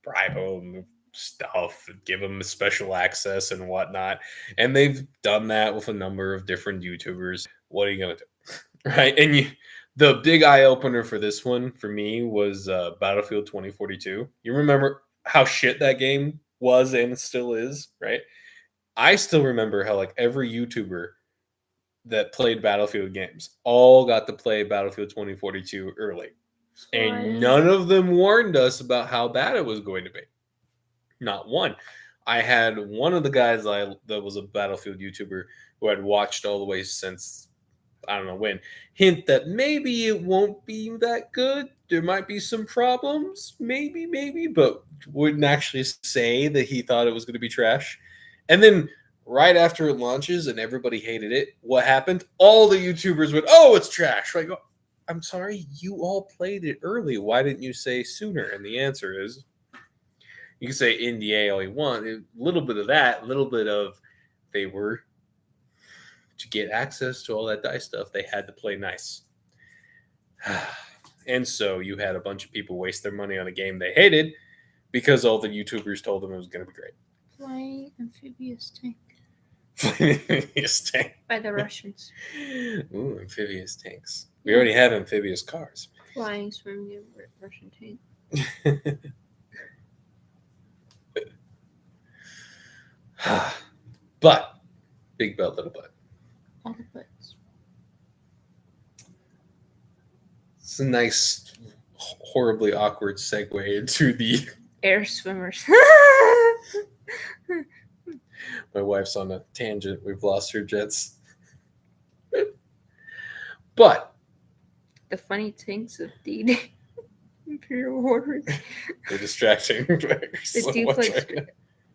bribe him with stuff and give him special access and whatnot. And they've done that with a number of different YouTubers. What are you going to do? Right? And the big eye opener for this one, for me, was Battlefield 2042. You remember how shit that game was and still is, right? I still remember how every YouTuber that played Battlefield games all got to play Battlefield 2042 early. And none of them warned us about how bad it was going to be. Not one. I had one of the guys that was a Battlefield YouTuber who had watched all the way since I don't know when, hint that maybe it won't be that good. There might be some problems, maybe, but wouldn't actually say that he thought it was going to be trash. And then right after it launches and everybody hated it, what happened? All the YouTubers went, "Oh, it's trash!" Like, oh, I'm sorry, you all played it early. Why didn't you say sooner? And the answer is, you can say NDA all you want. A little bit of that, a little bit of they were to get access to all that dice stuff, they had to play nice. And so you had a bunch of people waste their money on a game they hated because all the YouTubers told them it was going to be great. Flying amphibious tank Amphibious tank. by the Russians. Ooh, amphibious tanks. We already have amphibious cars. Flying swimming Russian tank. But big butt, little butt. All the butts. It's a nice, horribly awkward segue into the Air swimmers. My wife's on a tangent. We've lost her jets. But The funny tanks of D-Day. Imperial Warriors. they're distracting. The duplex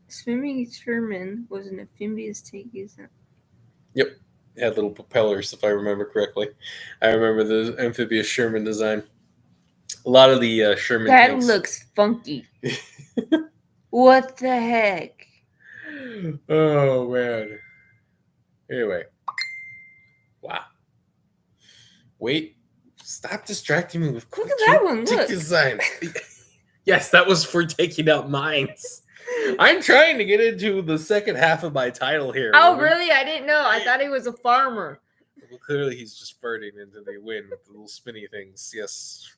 swimming Sherman was an amphibious tank. Yep. It had little propellers, if I remember correctly. I remember the amphibious Sherman design. A lot of the Sherman That tanks. looks funky. What the heck? Oh, man. Anyway. Wow. Wait. Stop distracting me with Look at that one. Look. design. Yes, that was for taking out mines. I'm trying to get into the second half of my title here. Oh, really? I didn't know. I thought he was a farmer. Well, clearly he's just farting into the wind with the little spinny things. Yes.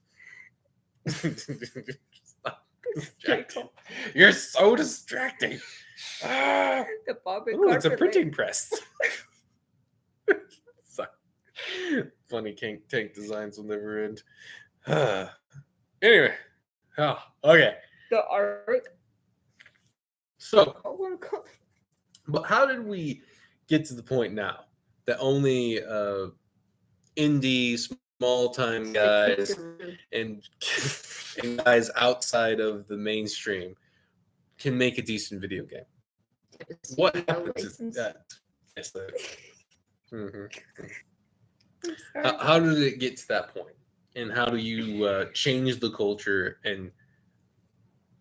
Stop distracting. You're so distracting. Ah. The bobbin Ooh, it's a carpet printing press. Sorry. Funny tank designs will never end. Anyway. Oh, okay. The arc. So, but how did we get to the point now that only indie, small-time guys and guys outside of the mainstream can make a decent video game? What happened to that? Yes, how did it get to that point? And how do you change the culture and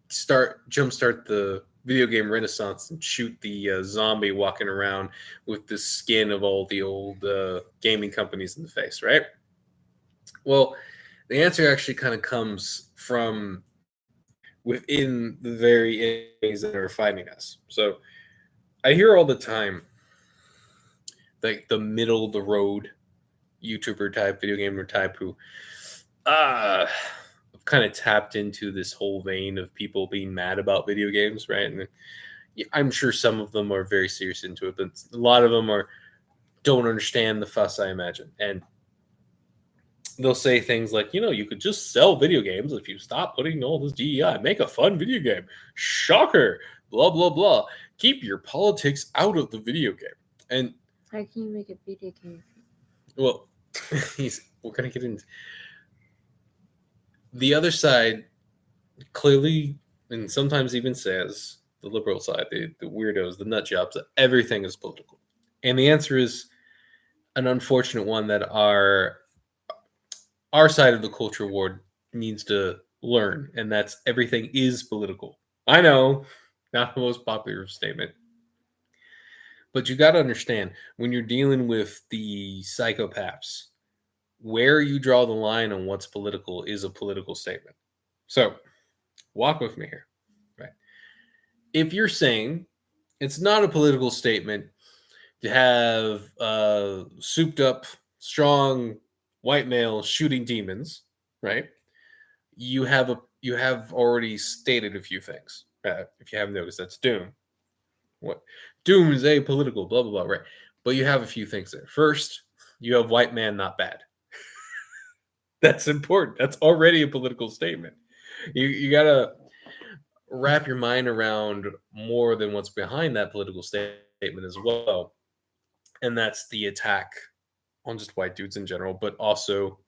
jumpstart the video game renaissance and shoot the zombie walking around with the skin of all the old gaming companies in the face, right? Well, the answer actually kind of comes from within the very enemies that are fighting us. So I hear all the time, like the middle of the road YouTuber type, video gamer type who kind of tapped into this whole vein of people being mad about video games, right? And I'm sure some of them are very serious into it, but a lot of them don't understand the fuss, I imagine. And they'll say things like, you could just sell video games if you stop putting all this DEI. Make a fun video game. Shocker. Blah, blah, blah. Keep your politics out of the video game. And how can you make a video game? Well, we're going to get into the other side clearly, and sometimes even says, the liberal side, the weirdos, the nut jobs, that everything is political. And the answer is an unfortunate one that our side of the culture war needs to learn, and that's everything is political. I know, not the most popular statement. But you got to understand, when you're dealing with the psychopaths, where you draw the line on what's political is a political statement. So, walk with me here, right? If you're saying it's not a political statement to have souped up, strong white male shooting demons, right? You have already stated a few things. If you haven't noticed, that's Doom. What? Doom is apolitical, blah, blah, blah, right? But you have a few things there. First, you have white man, not bad. That's important. That's already a political statement. You got to wrap your mind around more than what's behind that political statement as well. And that's the attack on just white dudes in general, but also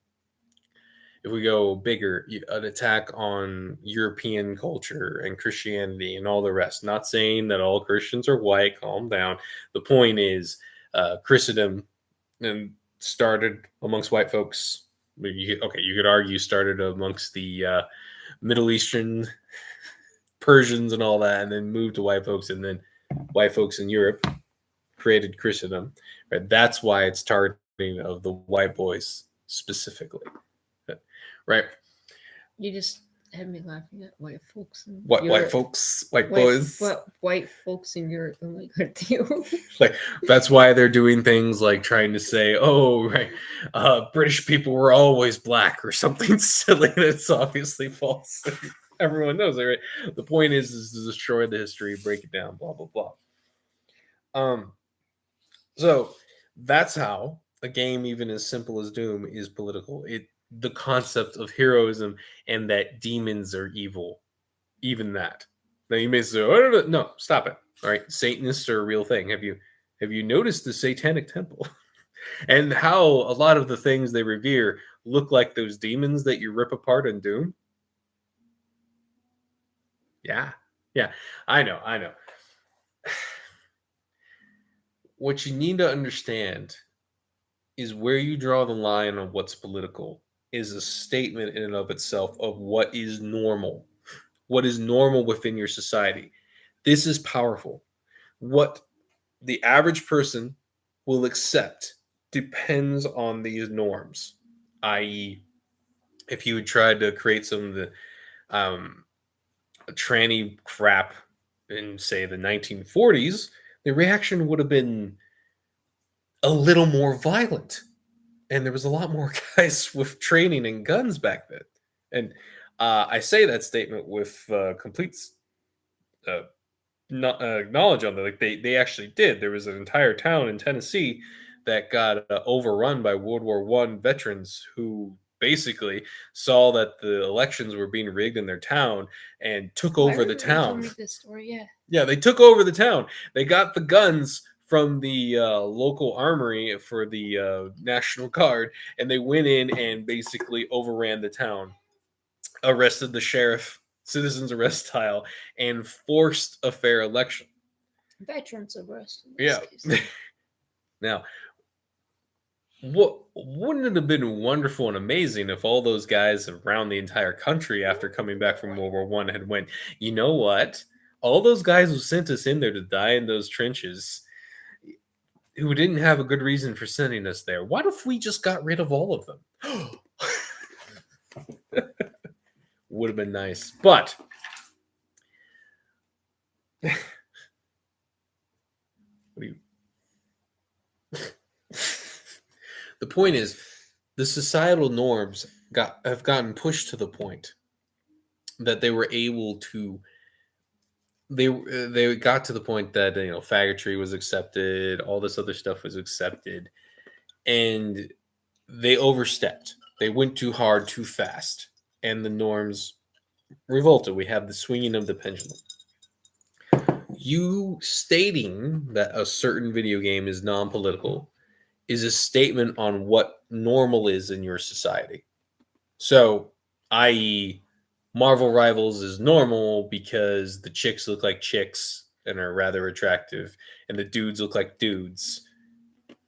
if we go bigger, an attack on European culture and Christianity and all the rest. Not saying that all Christians are white. Calm down. The point is, Christendom started amongst white folks. You could argue started amongst the Middle Eastern Persians and all that, and then moved to white folks, and then white folks in Europe created Christendom. Right? That's why it's targeting of the white boys specifically. Right? You just had me laughing at white folks. White folks, white boys. White folks in Europe. I'm like, what do you? Like, that's why they're doing things like trying to say, oh, right, British people were always black or something silly that's obviously false. Everyone knows it, right? The point is to destroy the history, break it down, blah, blah, blah. So that's how a game, even as simple as Doom, is political. The concept of heroism and that demons are evil, even that. Now you may say, oh, no, stop it. All right, Satanists are a real thing. Have you noticed the Satanic Temple and how a lot of the things they revere look like those demons that you rip apart in Doom? Yeah, I know. What you need to understand is where you draw the line on what's political is a statement in and of itself of what is normal within your society. This is powerful. What the average person will accept depends on these norms, i.e., if you would try to create some of the tranny crap in, say, the 1940s, the reaction would have been a little more violent. And there was a lot more guys with training and guns back then. And I say that statement with complete knowledge on that. Like they actually did. There was an entire town in Tennessee that got overrun by World War I veterans who basically saw that the elections were being rigged in their town and took over the town. Told me this story, yeah. Yeah, they took over the town. They got the guns from the local armory for the National Guard, and they went in and basically overran the town, arrested the sheriff, citizens arrest style, and forced a fair election. Veterans arrest. Yeah. Now, wouldn't it have been wonderful and amazing if all those guys around the entire country after coming back from World War I had went, you know what? All those guys who sent us in there to die in those trenches, who didn't have a good reason for sending us there, what if we just got rid of all of them? Would have been nice. But the point is, the societal norms have gotten pushed to the point that they were able to. They got to the point that faggotry was accepted, all this other stuff was accepted, and they overstepped. They went too hard, too fast, and the norms revolted. We have the swinging of the pendulum. You stating that a certain video game is non-political is a statement on what normal is in your society. So, i.e., Marvel Rivals is normal because the chicks look like chicks and are rather attractive, and the dudes look like dudes,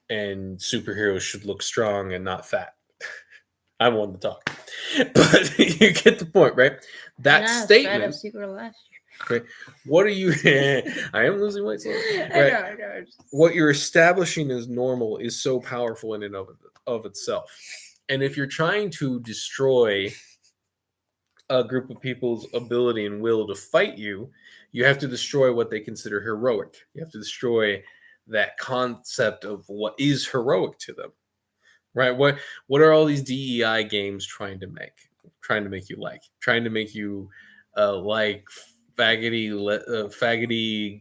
and superheroes should look strong and not fat. I'm one to talk. But you get the point, right? That statement. Right, what are you? I am losing weight. Right? I know. What you're establishing as normal is so powerful in and of itself. And if you're trying to destroy a group of people's ability and will to fight you, you have to destroy what they consider heroic. You have to destroy that concept of what is heroic to them. Right? What are all these DEI games trying to make? Trying to make you like? Trying to make you like faggoty,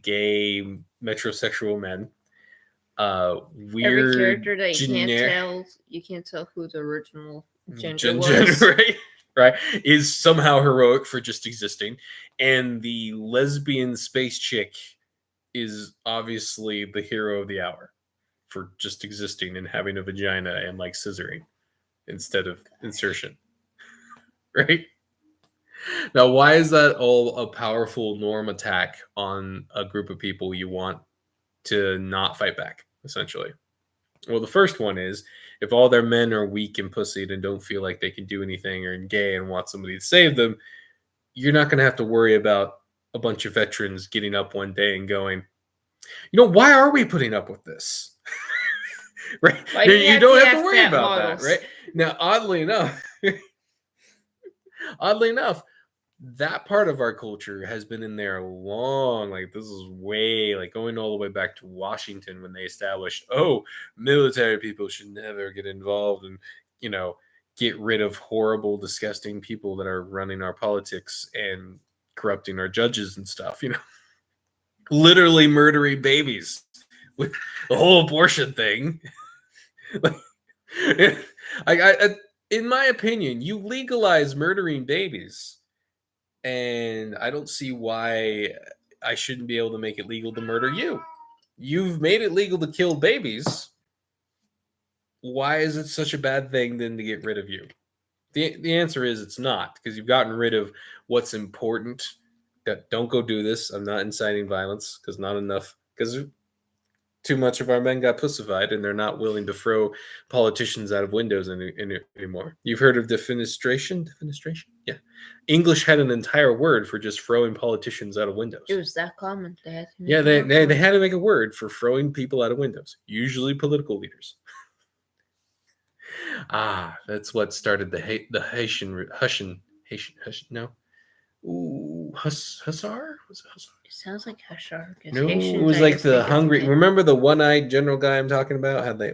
gay, metrosexual men. Weird. Every character that you can't tell who the original gender was. Right, is somehow heroic for just existing, and the lesbian space chick is obviously the hero of the hour. for just existing and having a vagina and like scissoring instead of insertion. Right? Now, why is that all a powerful norm attack on a group of people you want to not fight back, essentially? Well, the first one is if all their men are weak and pussied and don't feel like they can do anything or gay and want somebody to save them, you're not going to have to worry about a bunch of veterans getting up one day and going, why are we putting up with this? Right? You don't have to worry about that, right? Now, oddly enough, that part of our culture has been in there long. Like this is way like going all the way back to Washington when they established, military people should never get involved and get rid of horrible, disgusting people that are running our politics and corrupting our judges and stuff. Literally murdering babies with the whole abortion thing. In my opinion, you legalize murdering babies. And I don't see why I shouldn't be able to make it legal to murder you. You've made it legal to kill babies. Why is it such a bad thing then to get rid of you? The answer is it's not, because you've gotten rid of what's important. That don't go do this. I'm not inciting violence because not enough. Because too much of our men got pussified and they're not willing to throw politicians out of windows anymore. You've heard of defenestration? Defenestration? Yeah. English had an entire word for just throwing politicians out of windows. It was that common. They had to make a word for throwing people out of windows, usually political leaders. That's what started the Haitian no. Ooh, Hussar? Was it Hussar? It sounds like Hussar. No, it was like the hungry. Remember the one-eyed general guy I'm talking about? How they,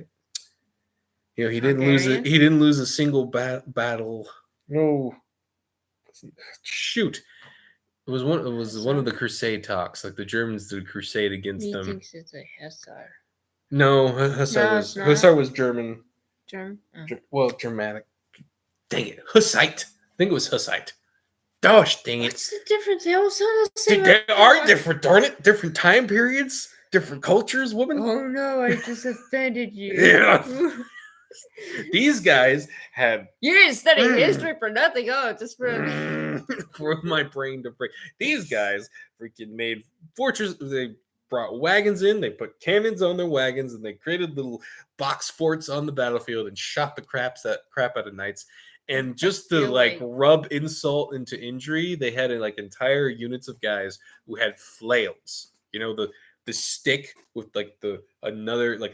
he didn't lose it. He didn't lose a single battle. No, shoot. It was one. It was one of the Crusade talks. Like the Germans did a crusade against them. He thinks it's a Hussar. No, Hussar was German. German. Well, Germanic. Dang it, Hussite. I think it was Hussite. Gosh, dang it. What's the difference? They all sound the same. They are different, darn it. Different time periods, different cultures, woman. Oh no, I just offended you. Yeah. These guys had... You didn't study history for nothing. Just for my brain to break. These guys freaking made fortresses. They brought wagons in, they put cannons on their wagons, and they created little box forts on the battlefield and shot the crap out of knights. And just to rub insult into injury, they had entire units of guys who had flails. The stick with a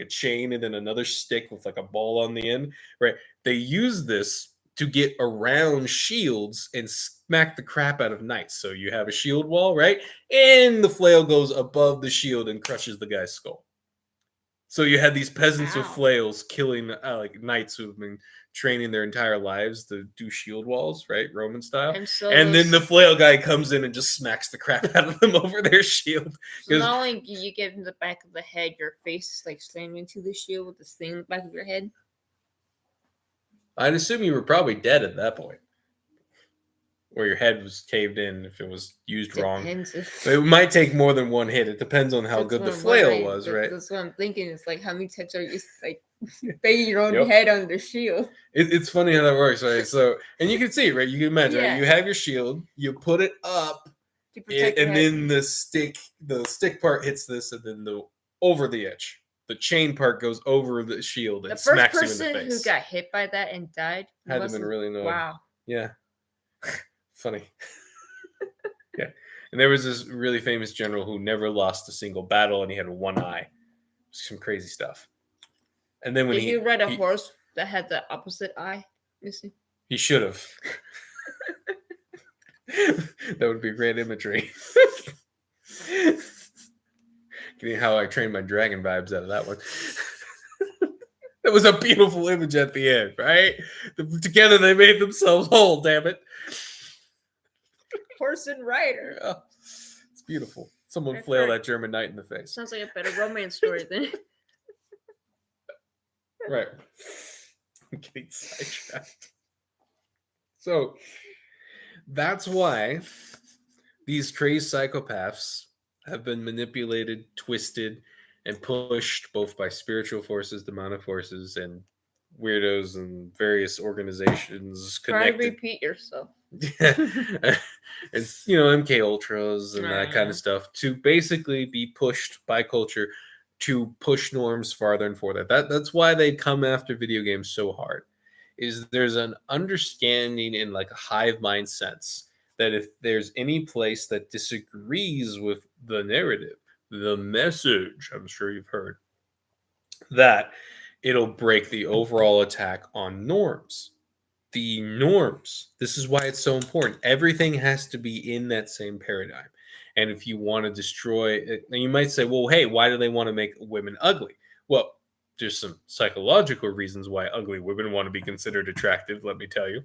chain and then another stick with a ball on the end, right? They use this to get around shields and smack the crap out of knights. So you have a shield wall, right? And the flail goes above the shield and crushes the guy's skull. So you had these peasants with flails killing knights who've been training their entire lives to do shield walls, right? Roman style. And then the flail guy comes in and just smacks the crap out of them over their shield. So not only do you get in the back of the head, your face is slammed into the shield with this thing in the back of your head. I'd assume you were probably dead at that point. Or your head was caved in if it was used wrong. It might take more than one hit. It depends on how good the flail was, right? That's what I'm thinking. It's how many times are you banging your own head on the shield? It's funny how that works, right? So, and you can see, right? You can imagine, right? You have your shield, you put it up, and then the stick part hits this, and then over the edge. The chain part goes over the shield and smacks you in the face. The first person who got hit by that and died had to have been really annoying. Wow. Yeah. Funny. Yeah. And there was this really famous general who never lost a single battle, and he had one eye. Some crazy stuff. And then when Did you ride a horse that had the opposite eye missing? He should have. That would be great imagery. Getting how I trained my dragon vibes out of that one. That was a beautiful image at the end, right? Together they made themselves whole, damn it. Horse and rider. Yeah. It's beautiful. Someone flail that German knight in the face. Sounds like a better romance story than it. Right. I'm getting sidetracked. So that's why these crazed psychopaths have been manipulated, twisted, and pushed both by spiritual forces, demonic forces, and weirdos and various organizations Try to connected. repeat yourself. It's MK Ultras and that kind of stuff to basically be pushed by culture to push norms farther and farther. That's why they come after video games so hard. Is there's an understanding in like a hive mind sense that if there's any place that disagrees with the narrative, the message, I'm sure you've heard, that it'll break the overall attack on norms. The norms. This is why it's so important. Everything has to be in that same paradigm. And if you want to destroy it, you might say, well, hey, why do they want to make women ugly? Well, there's some psychological reasons why ugly women want to be considered attractive, let me tell you.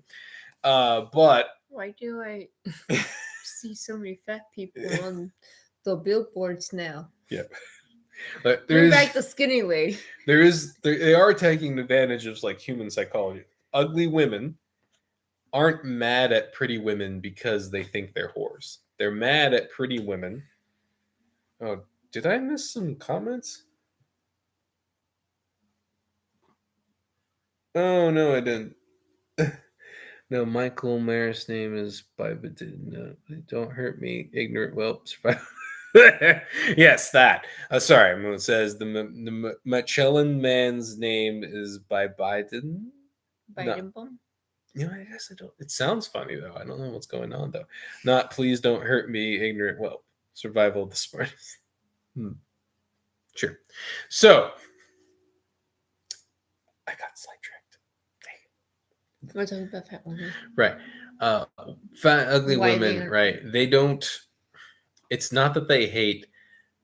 But why do I see so many fat people on the billboards now? Yep. Bring back the skinny lady. They are taking advantage of like human psychology. Ugly women aren't mad at pretty women because they think they're whores. They're mad at pretty women. Oh, did I miss some comments? Oh no, I didn't. No, Michael Mayer's name is by no, don't hurt me, ignorant whelp. Yes, that. Sorry, it says the Michelin man's name is by Biden. Biden. No. I guess I don't. It sounds funny though. I don't know what's going on though. Not please don't hurt me, ignorant whelp. Survival of the smartest. Sure. So I got sidetracked. We're talking about fat women. Right. Fat, ugly Why women, right. They don't, it's not that they hate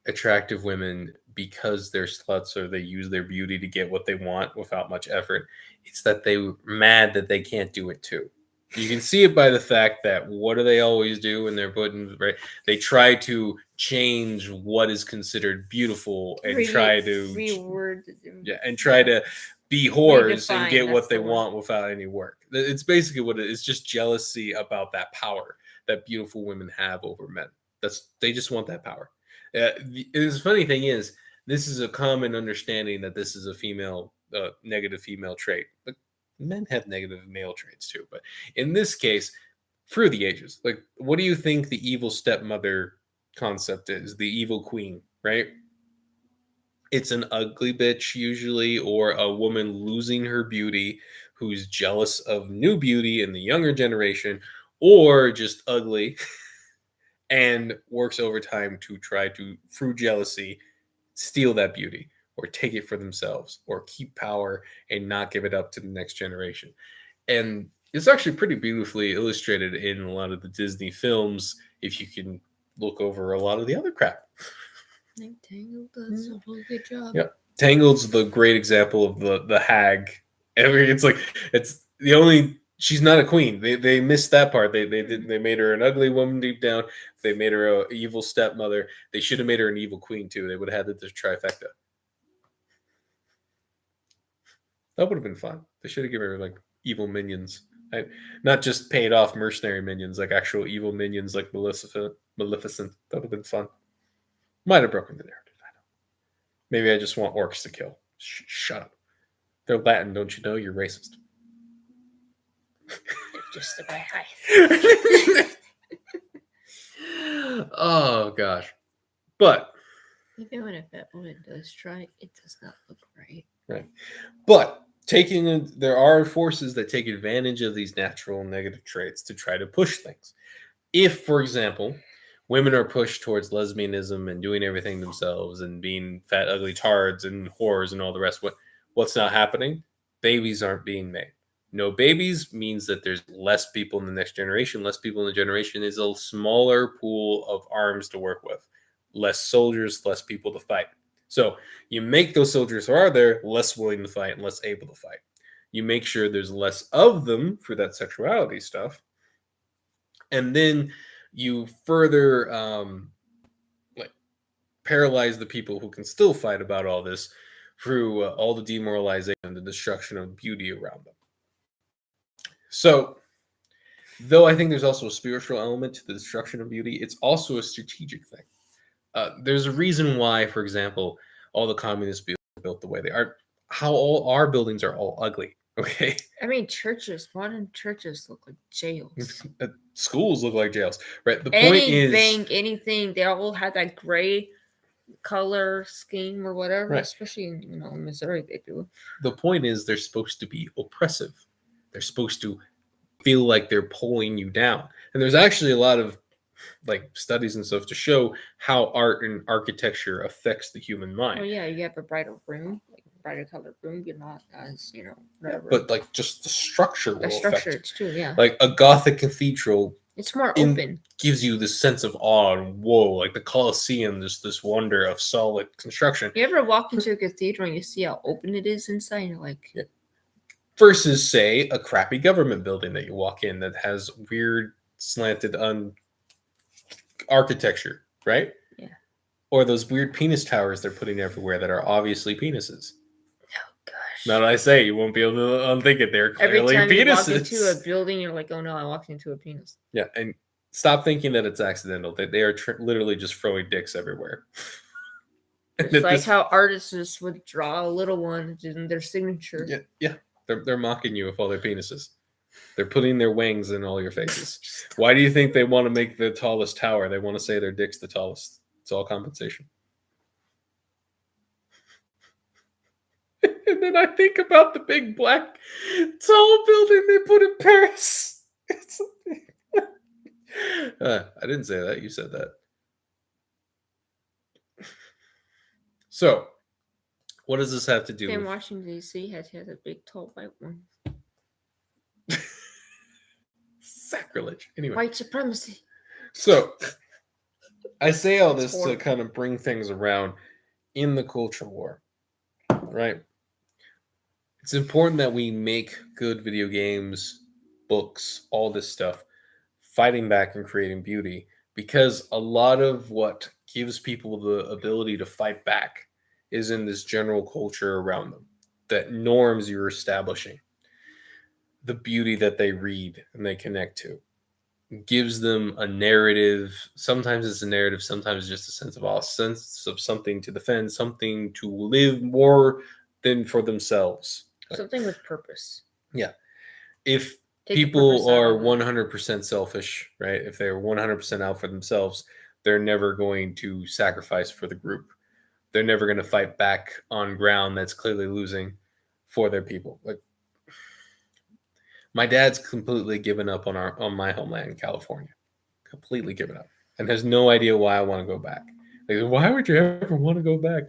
attractive women because they're sluts or they use their beauty to get what they want without much effort. It's that they're mad that they can't do it too. You can see it by the fact that what do they always do when they're putting, right? They try to change what is considered beautiful and try to be whores and get what they want without any work. It's basically what it is. It's just jealousy about that power that beautiful women have over men. They just want that power. The funny thing is, this is a common understanding that this is a female, negative female trait. But men have negative male traits too. But in this case, through the ages, like, what do you think the evil stepmother concept is? The evil queen, right? It's an ugly bitch usually, or a woman losing her beauty who's jealous of new beauty in the younger generation, or just ugly and works overtime to try to, through jealousy, steal that beauty or take it for themselves or keep power and not give it up to the next generation. And it's actually pretty beautifully illustrated in a lot of the Disney films if you can look over a lot of the other crap. Tangled does a really good job. Yep. Tangled's the great example of the hag. It's like, it's the only, she's not a queen. They missed that part. They made her an ugly woman deep down. They made her an evil stepmother. They should have made her an evil queen too. They would have had the trifecta. That would have been fun. They should have given her like evil minions. Right? Not just paid off mercenary minions, like actual evil minions like Maleficent. That would have been fun. Might have broken the narrative. I know. Maybe I just want orcs to kill. Shut up. They're Latin, don't you know? You're racist. Just about high. Oh gosh. But even when a fat woman does try, it does not look right. Right. But there are forces that take advantage of these natural negative traits to try to push things. If, for example, women are pushed towards lesbianism and doing everything themselves and being fat, ugly tards and whores and all the rest, what's not happening? Babies aren't being made. No babies means that there's less people in the next generation. Less people in the generation is a smaller pool of arms to work with. Less soldiers, less people to fight. So you make those soldiers who are there less willing to fight and less able to fight. You make sure there's less of them for that sexuality stuff. And then you further paralyze the people who can still fight about all this through all the demoralization and the destruction of beauty around them. So, though I think there's also a spiritual element to the destruction of beauty, it's also a strategic thing. There's a reason why, for example, all the communist buildings are built the way they are. How all our buildings are all ugly. Okay, I mean, modern churches look like jails. schools look like jails, right? The point is, Anything, they all had that gray color scheme or whatever. Right. Especially in Missouri, they do. the point is they're supposed to be oppressive. They're supposed to feel like they're pulling you down. And there's actually a lot of like studies and stuff to show how art and architecture affects the human mind. Oh yeah, you have a brighter room, like brighter colored room. You're not as whatever. But like just the structure will affect. It's true, yeah. Like a Gothic cathedral, it's more open. Gives you this sense of awe and whoa, like the Colosseum, this wonder of solid construction. You ever walk into a cathedral and you see how open it is inside? And you're like, yeah. Versus, say, a crappy government building that you walk in that has weird slanted architecture, right? Yeah. Or those weird penis towers they're putting everywhere that are obviously penises. Oh gosh. Now that I say, you won't be able to unthink it. They're clearly every time penises. you walk into a building, you're like, oh no, I walked into a penis. Yeah, and stop thinking that it's accidental. That they are literally just throwing dicks everywhere. It's like how artists just would draw a little one in their signature. Yeah. They're mocking you with all their penises. They're putting their wings in all your faces. Why do you think they want to make the tallest tower? They want to say their dick's the tallest. It's all compensation. And then I think about the big black tall building they put in Paris. I didn't say that. You said that. So, what does this have to do with... Washington, D.C. had a big, tall, white one. Sacrilege. Anyway. White supremacy. So, I say all this to kind of bring things around in the culture war, right? It's important that we make good video games, books, all this stuff, fighting back and creating beauty, because a lot of what gives people the ability to fight back is in this general culture around them, that norms you're establishing, the beauty that they read and they connect to, gives them a narrative. Sometimes it's a narrative, sometimes it's just a sense of awe, sense of something to defend, something to live more than for themselves. Something with purpose. Yeah. If people are 100% selfish, right? If they're 100% out for themselves, they're never going to sacrifice for the group. They're never going to fight back on ground that's clearly losing for their people. Like, my dad's completely given up on my homeland in California. Completely given up. And has no idea why I want to go back. Like, why would you ever want to go back?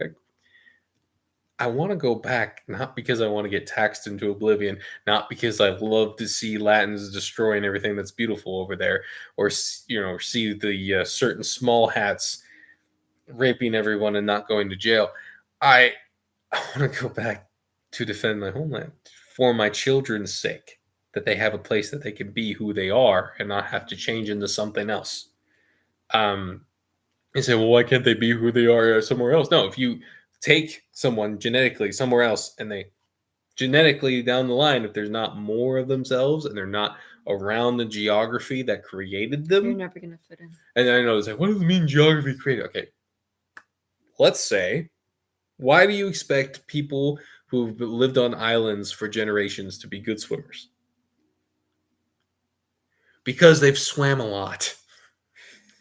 I want to go back not because I want to get taxed into oblivion, not because I love to see Latins destroying everything that's beautiful over there, or see the certain small hats raping everyone and not going to jail. I want to go back to defend my homeland for my children's sake, that they have a place that they can be who they are and not have to change into something else. You say, well, why can't they be who they are somewhere else? No, if you take someone genetically somewhere else and they genetically down the line, if there's not more of themselves and they're not around the geography that created them, you're never going to fit in. And I know it's like, what does it mean geography created? Okay. Let's say, why do you expect people who've lived on islands for generations to be good swimmers? Because they've swam a lot.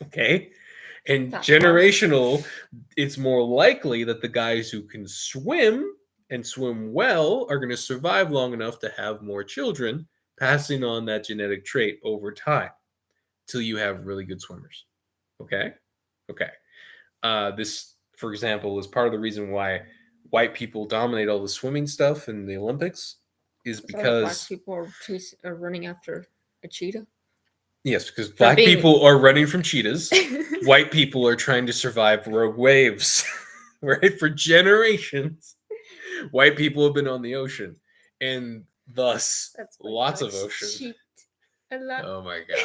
Okay? And generational, it's more likely that the guys who can swim and swim well are going to survive long enough to have more children, passing on that genetic trait over time till you have really good swimmers. Okay? This, for example, is part of the reason why white people dominate all the swimming stuff in the Olympics, is because black people are running after a cheetah. Yes, because black people are running from cheetahs. White people are trying to survive rogue waves, right? For generations, white people have been on the ocean, and thus lots of ocean. Oh my God.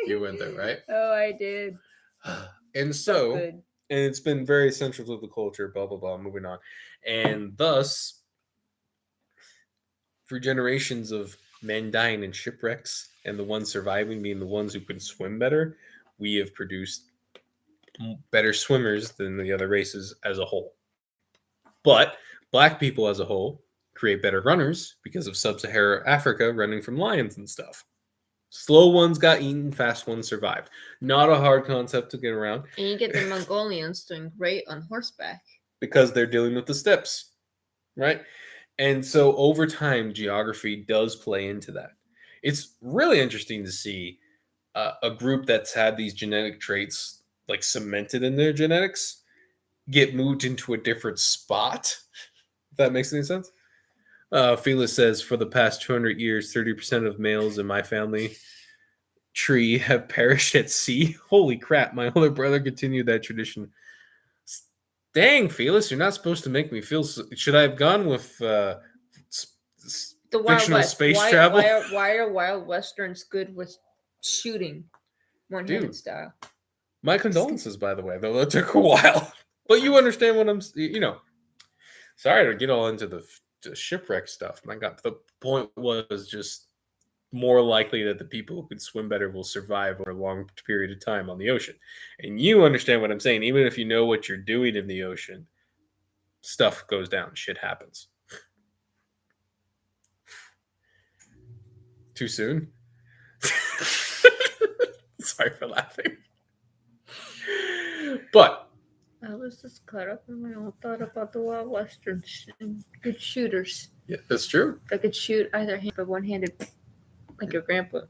You went there, right? Oh, I did. And so, and it's been very central to the culture, blah, blah, blah, moving on. And thus, for generations of men dying in shipwrecks and the ones surviving being the ones who can swim better, we have produced better swimmers than the other races as a whole. But black people as a whole create better runners because of sub-Saharan Africa running from lions and stuff. Slow ones got eaten, fast ones survived. Not a hard concept to get around. And you get the Mongolians doing great on horseback. Because they're dealing with the steppes, right? And so over time, geography does play into that. It's really interesting to see a group that's had these genetic traits like cemented in their genetics get moved into a different spot. If that makes any sense. Felix says, for the past 200 years, 30% of males in my family tree have perished at sea. Holy crap, my older brother continued that tradition. Dang, Felix, you're not supposed to make me feel should I have gone with The Wild fictional West. space travel? Why are Wild Westerns good with shooting one-handed Dude. style? My condolences, by the way, though that took a while. But you understand what I'm, sorry to get all into the shipwreck stuff. My God, the point was just more likely that the people who can swim better will survive over a long period of time on the ocean. And you understand what I'm saying. Even if you know what you're doing in the ocean, stuff goes down. Shit happens. Too soon? Sorry for laughing. But I was just caught up in my own thought about the Wild Westerns and good shooters. yeah, that's true. That could shoot either hand, but one-handed, like your grandpa.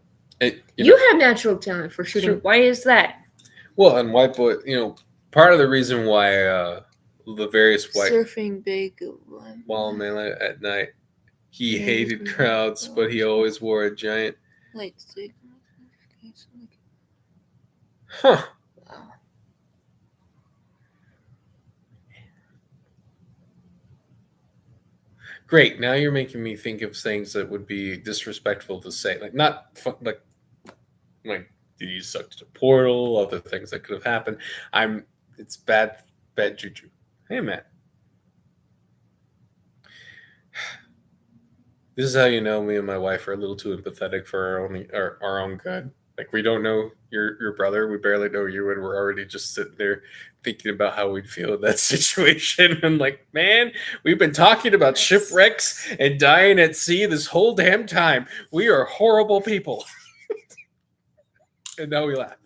You know, have natural talent for shooting. Sure. Why is that? well, and white boy, part of the reason why the various white Surfing big. wild man at night, he Yeah, hated he's crowds, but he always wore a giant. Light stick. Huh. Wow. Great. Now you're making me think of things that would be disrespectful to say, like not like did you suck to the portal? Other things that could have happened. It's bad juju. Hey, man. This is how you know me and my wife are a little too empathetic for our own good. Like we don't know your brother, we barely know you, and we're already just sitting there thinking about how we'd feel in that situation. And like, man, we've been talking about shipwrecks and dying at sea this whole damn time. We are horrible people. And now we laugh.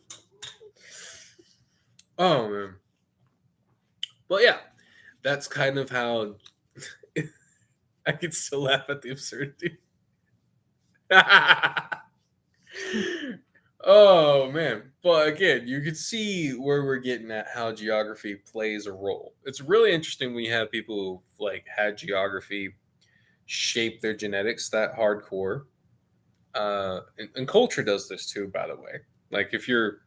Oh man. Well, yeah, that's kind of how I can still laugh at the absurdity. Oh man. But again, you can see where we're getting at how geography plays a role. It's really interesting when you have people who like had geography shape their genetics that hardcore. And culture does this too, by the way. Like if you're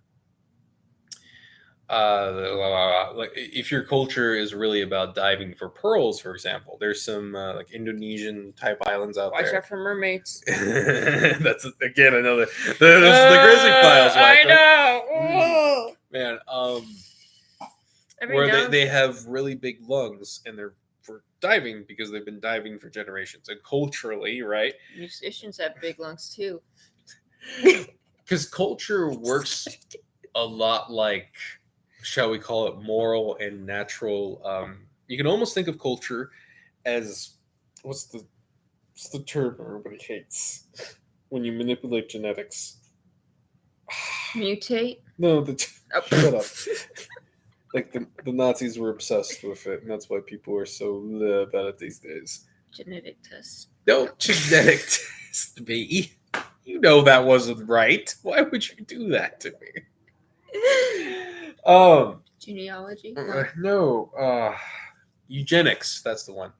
like if your culture is really about diving for pearls, for example, there's some like Indonesian type islands out Watch there. out for mermaids. That's again another the Grizzly files. I know. Man, Every where now they have really big lungs and they're for diving because they've been diving for generations. And culturally, right? musicians have big lungs too. Because culture works a lot like, shall we call it, moral and natural. You can almost think of culture as what's the term everybody hates when you manipulate genetics? Mutate. No, shut up. Like the Nazis were obsessed with it, and that's why people are so about it these days. Genetic test. Don't genetic test me. You know that wasn't right. Why would you do that to me? Genealogy. No. Eugenics. That's the one.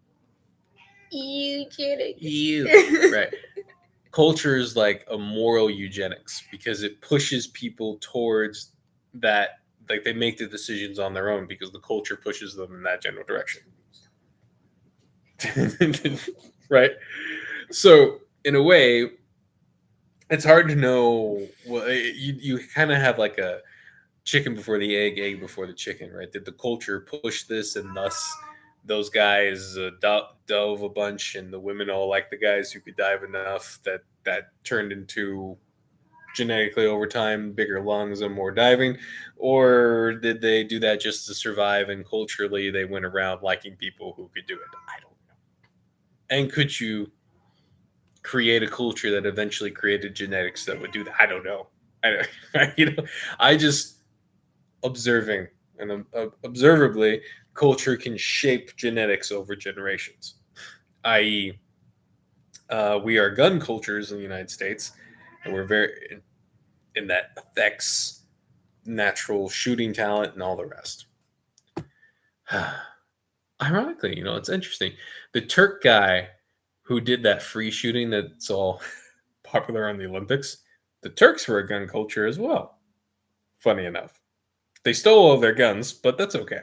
Eugenics. Right. Culture is like a moral eugenics because it pushes people towards that. Like they make the decisions on their own because the culture pushes them in that general direction. Right. So in a way, it's hard to know. Well, you kind of have like a chicken before the egg before the chicken, right? Did the culture push this, and thus those guys dove a bunch, and the women all like the guys who could dive enough that turned into genetically over time, bigger lungs and more diving, or did they do that just to survive and culturally they went around liking people who could do it? I don't know. And could you create a culture that eventually created genetics that would do that? I don't know. I just observing and observably, culture can shape genetics over generations. I.e., we are gun cultures in the United States, and we're very in that affects natural shooting talent and all the rest. Ironically, it's interesting. The Turk guy who did that free shooting that's all popular on the Olympics, the Turks were a gun culture as well. Funny enough. They stole all their guns, but that's okay.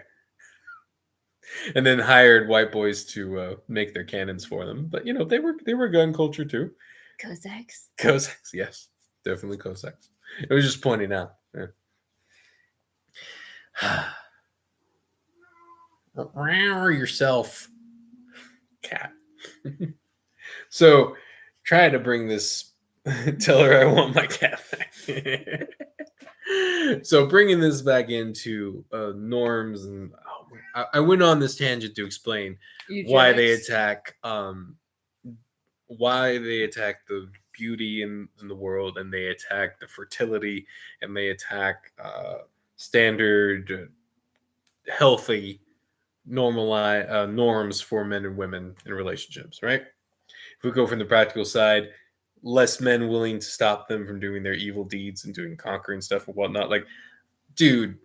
And then hired white boys to make their cannons for them. But they were gun culture too. Cossacks. Cossacks, yes, definitely Cossacks. It was just pointing out. Yourself, cat. So, try to bring this. Tell her I want my cat back. So, bringing this back into norms, and I went on this tangent to explain why they attack the beauty in the world, and they attack the fertility, and they attack standard healthy norms for men and women in relationships, right? If we go from the practical side, less men willing to stop them from doing their evil deeds and doing conquering stuff and whatnot. Like, dude,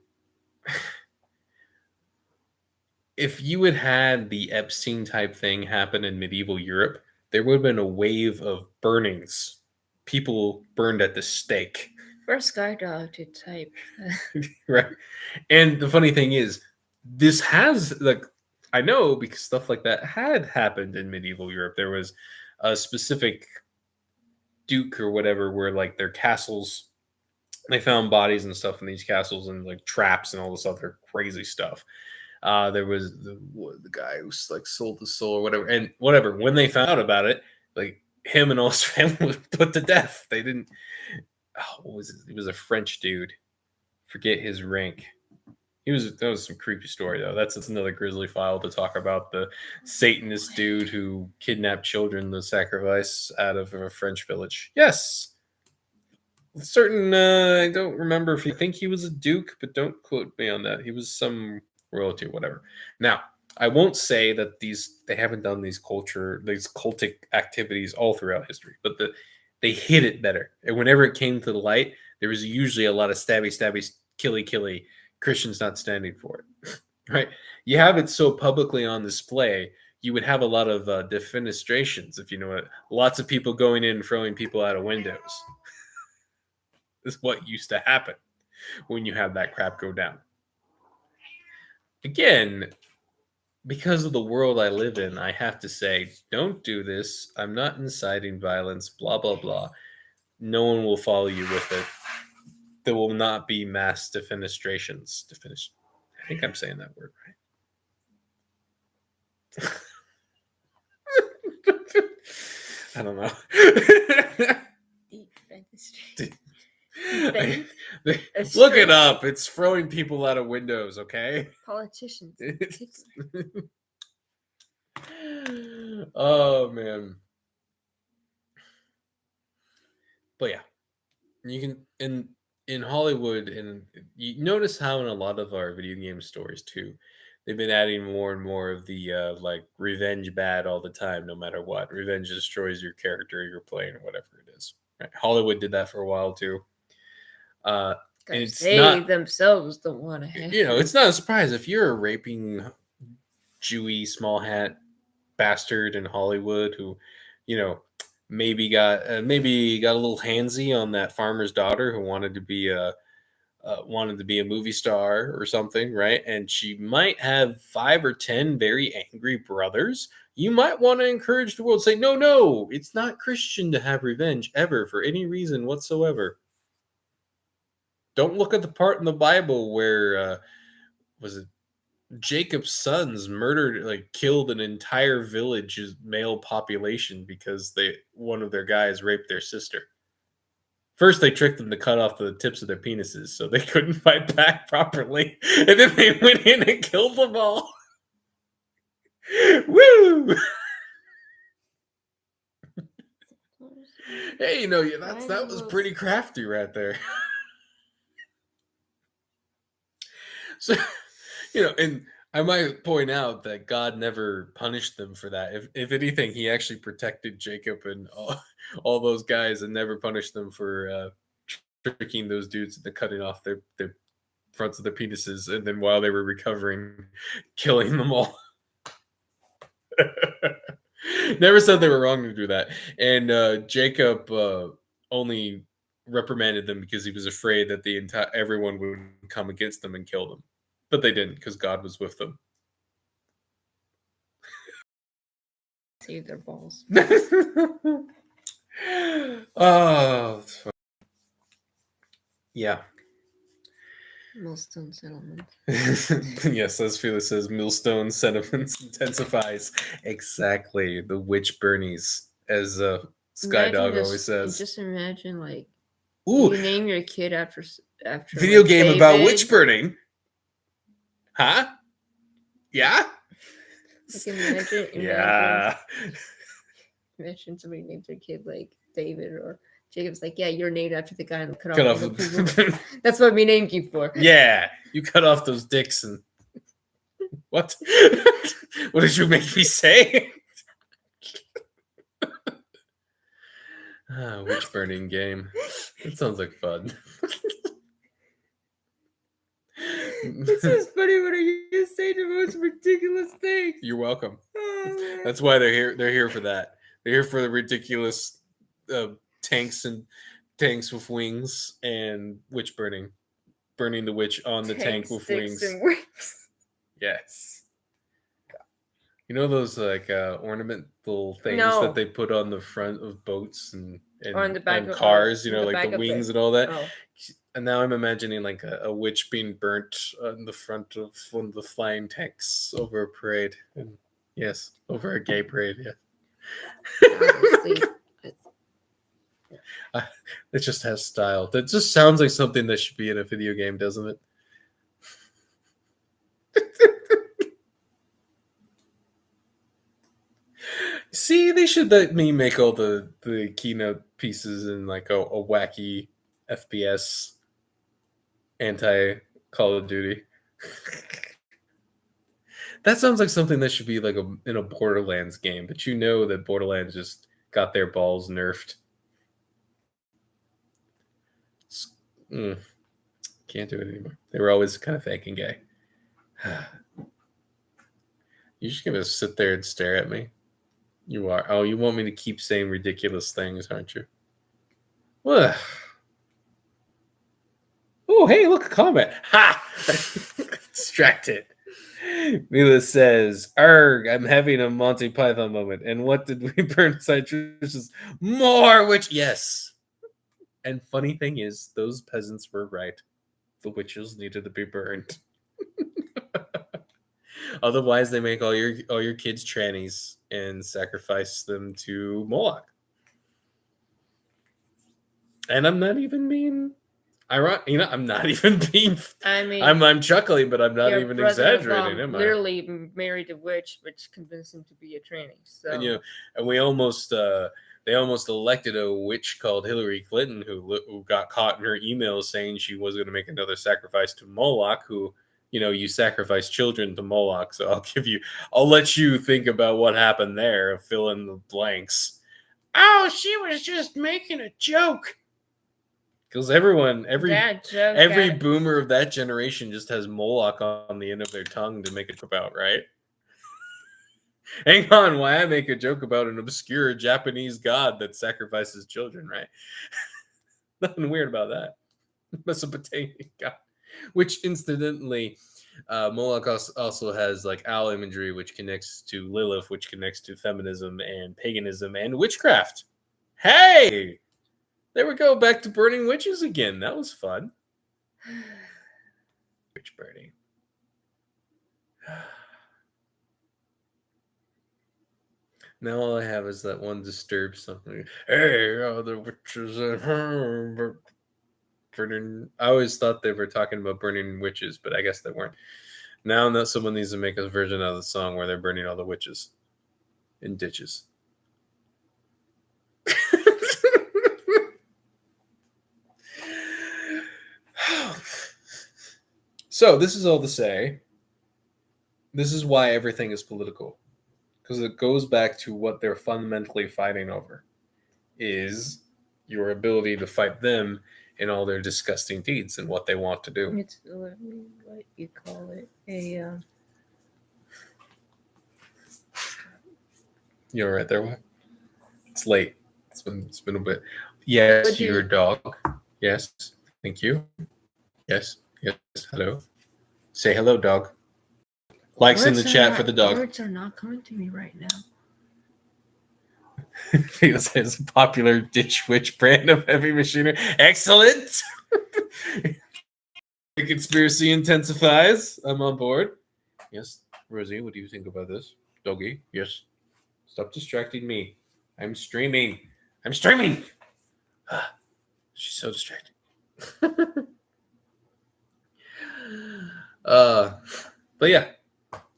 if you had the Epstein type thing happen in medieval Europe, there would have been a wave of burnings. People burned at the stake. First guy dog to type. Right. And the funny thing is, this has, I know because stuff like that had happened in medieval Europe. There was a specific duke or whatever where their castles, they found bodies and stuff in these castles and traps and all this other crazy stuff. There was the guy who sold his soul or whatever, and whatever. When they found out about it, him and all his family was put to death. They didn't. What was it? He was a French dude. Forget his rank. That was some creepy story though. That's another Grizzly file to talk about the Satanist dude who kidnapped children to sacrifice out of a French village. Yes. Certain I don't remember if you think he was a duke, but don't quote me on that. He was some royalty, whatever. Now, I won't say that they haven't done these cultic activities all throughout history, but they hid it better. And whenever it came to the light, there was usually a lot of stabby, killy, Christians not standing for it. Right? You have it so publicly on display, you would have a lot of defenestrations, if you know it. Lots of people going in and throwing people out of windows. Is what used to happen when you have that crap go down. Again, because of the world I live in, I have to say, don't do this. I'm not inciting violence, blah, blah, blah. No one will follow you with it. There will not be mass defenestrations. I think I'm saying that word right. I don't know. Look it up. It's throwing people out of windows, okay? Politicians. Oh man. But yeah. You can in Hollywood, and you notice how in a lot of our video game stories too, they've been adding more and more of the revenge bad all the time, no matter what. Revenge destroys your character you're playing or whatever it is. Right? Hollywood did that for a while too. And it's they themselves don't want to have. It's not a surprise if you're a raping Jewy small hat bastard in Hollywood who, maybe got a little handsy on that farmer's daughter who wanted to be a movie star or something, right? And she might have 5 or 10 very angry brothers. You might want to encourage the world, say, no, it's not Christian to have revenge ever for any reason whatsoever. Don't look at the part in the Bible where was it Jacob's sons killed an entire village's male population because one of their guys raped their sister. First, they tricked them to cut off the tips of their penises so they couldn't fight back properly. And then they went in and killed them all. Woo! Hey, you know, that was pretty crafty right there. So, you know, and I might point out that God never punished them for that. If anything, he actually protected Jacob and all those guys and never punished them for tricking those dudes into cutting off their fronts of their penises, and then while they were recovering, killing them all. Never said they were wrong to do that. And Jacob only reprimanded them because he was afraid that everyone would come against them and kill them. But they didn't, because God was with them. Save their balls. Oh, that's funny. Yeah. Millstone settlement. Yes, as Felix says, millstone sentiments intensifies. Exactly. The witch burnies, as Skydog always says. Just imagine, like, ooh, you name your kid after video like, game David. about witch burning. Huh? Yeah? Like, imagine. Yeah. Imagine somebody named their kid like David, or Jacob's like, yeah, you're named after the guy that cut off. That's what we named you for. Yeah, you cut off those dicks and what? What did you make me say? Witch burning game. That sounds like fun. This is funny when you say the most ridiculous things. You're welcome. Oh, that's why they're here. They're here for that. They're here for the ridiculous tanks with wings and witch burning the witch on the tank with wings. Yes. You know those like ornamental things that they put on the front of boats and on the back of cars, you know, the like the wings and all that. Oh. And now I'm imagining like a witch being burnt on the front of one of the flying tanks over a parade. And yes, over a gay parade, yeah. It just has style. That just sounds like something that should be in a video game, doesn't it? See, they should let me make all the keynote pieces in like a wacky FPS anti Call of Duty. That sounds like something that should be like in a Borderlands game, but you know that Borderlands just got their balls nerfed. Can't do it anymore. They were always kind of thinking gay. You're just gonna sit there and stare at me. You are. Oh, you want me to keep saying ridiculous things, aren't you? Well. Oh, hey, look, a comment. Ha! Distracted. Mila says, "Arg, I'm having a Monty Python moment. And what did we burn inside Trish's? More witch." Yes. And funny thing is, those peasants were right. The witches needed to be burned. Otherwise, they make all your kids trannies and sacrifice them to Moloch. And I'm not even being ironic. You know, I'm not even being. I mean, I'm chuckling, but I'm not even exaggerating. Am I? Literally married a witch, which convinced him to be a tranny. So, and and we almost they almost elected a witch called Hillary Clinton who got caught in her emails saying she was going to make another sacrifice to Moloch. Who, you know, you sacrifice children to Moloch. So I'll let you think about what happened there. Fill in the blanks. Oh, she was just making a joke. Because every boomer of that generation just has Moloch on the end of their tongue to make a joke about, right? Hang on, why I make a joke about an obscure Japanese god that sacrifices children, right? Nothing weird about that. Mesopotamian god. Which, incidentally, Moloch also has like owl imagery, which connects to Lilith, which connects to feminism and paganism and witchcraft. Hey! There we go, back to burning witches again. That was fun. Witch burning. Now all I have is that one Disturbed something. Hey, the witches at home. Burning. I always thought they were talking about burning witches, but I guess they weren't. Now that someone needs to make a version of the song where they're burning all the witches in ditches. So this is all to say, this is why everything is political, because it goes back to what they're fundamentally fighting over, is your ability to fight them in all their disgusting deeds and what they want to do. It's what you call it You all right there, what? It's late. It's been a bit. Yes, your dog. Yes, thank you. Yes, yes. Hello. Say hello, dog. Likes in the chat for the dog. Words are not coming to me right now. Because it's a popular Ditch Witch brand of heavy machinery. Excellent. The conspiracy intensifies. I'm on board. Yes, Rosie, what do you think about this? Doggy, yes. Stop distracting me. I'm streaming. She's so distracted. But yeah,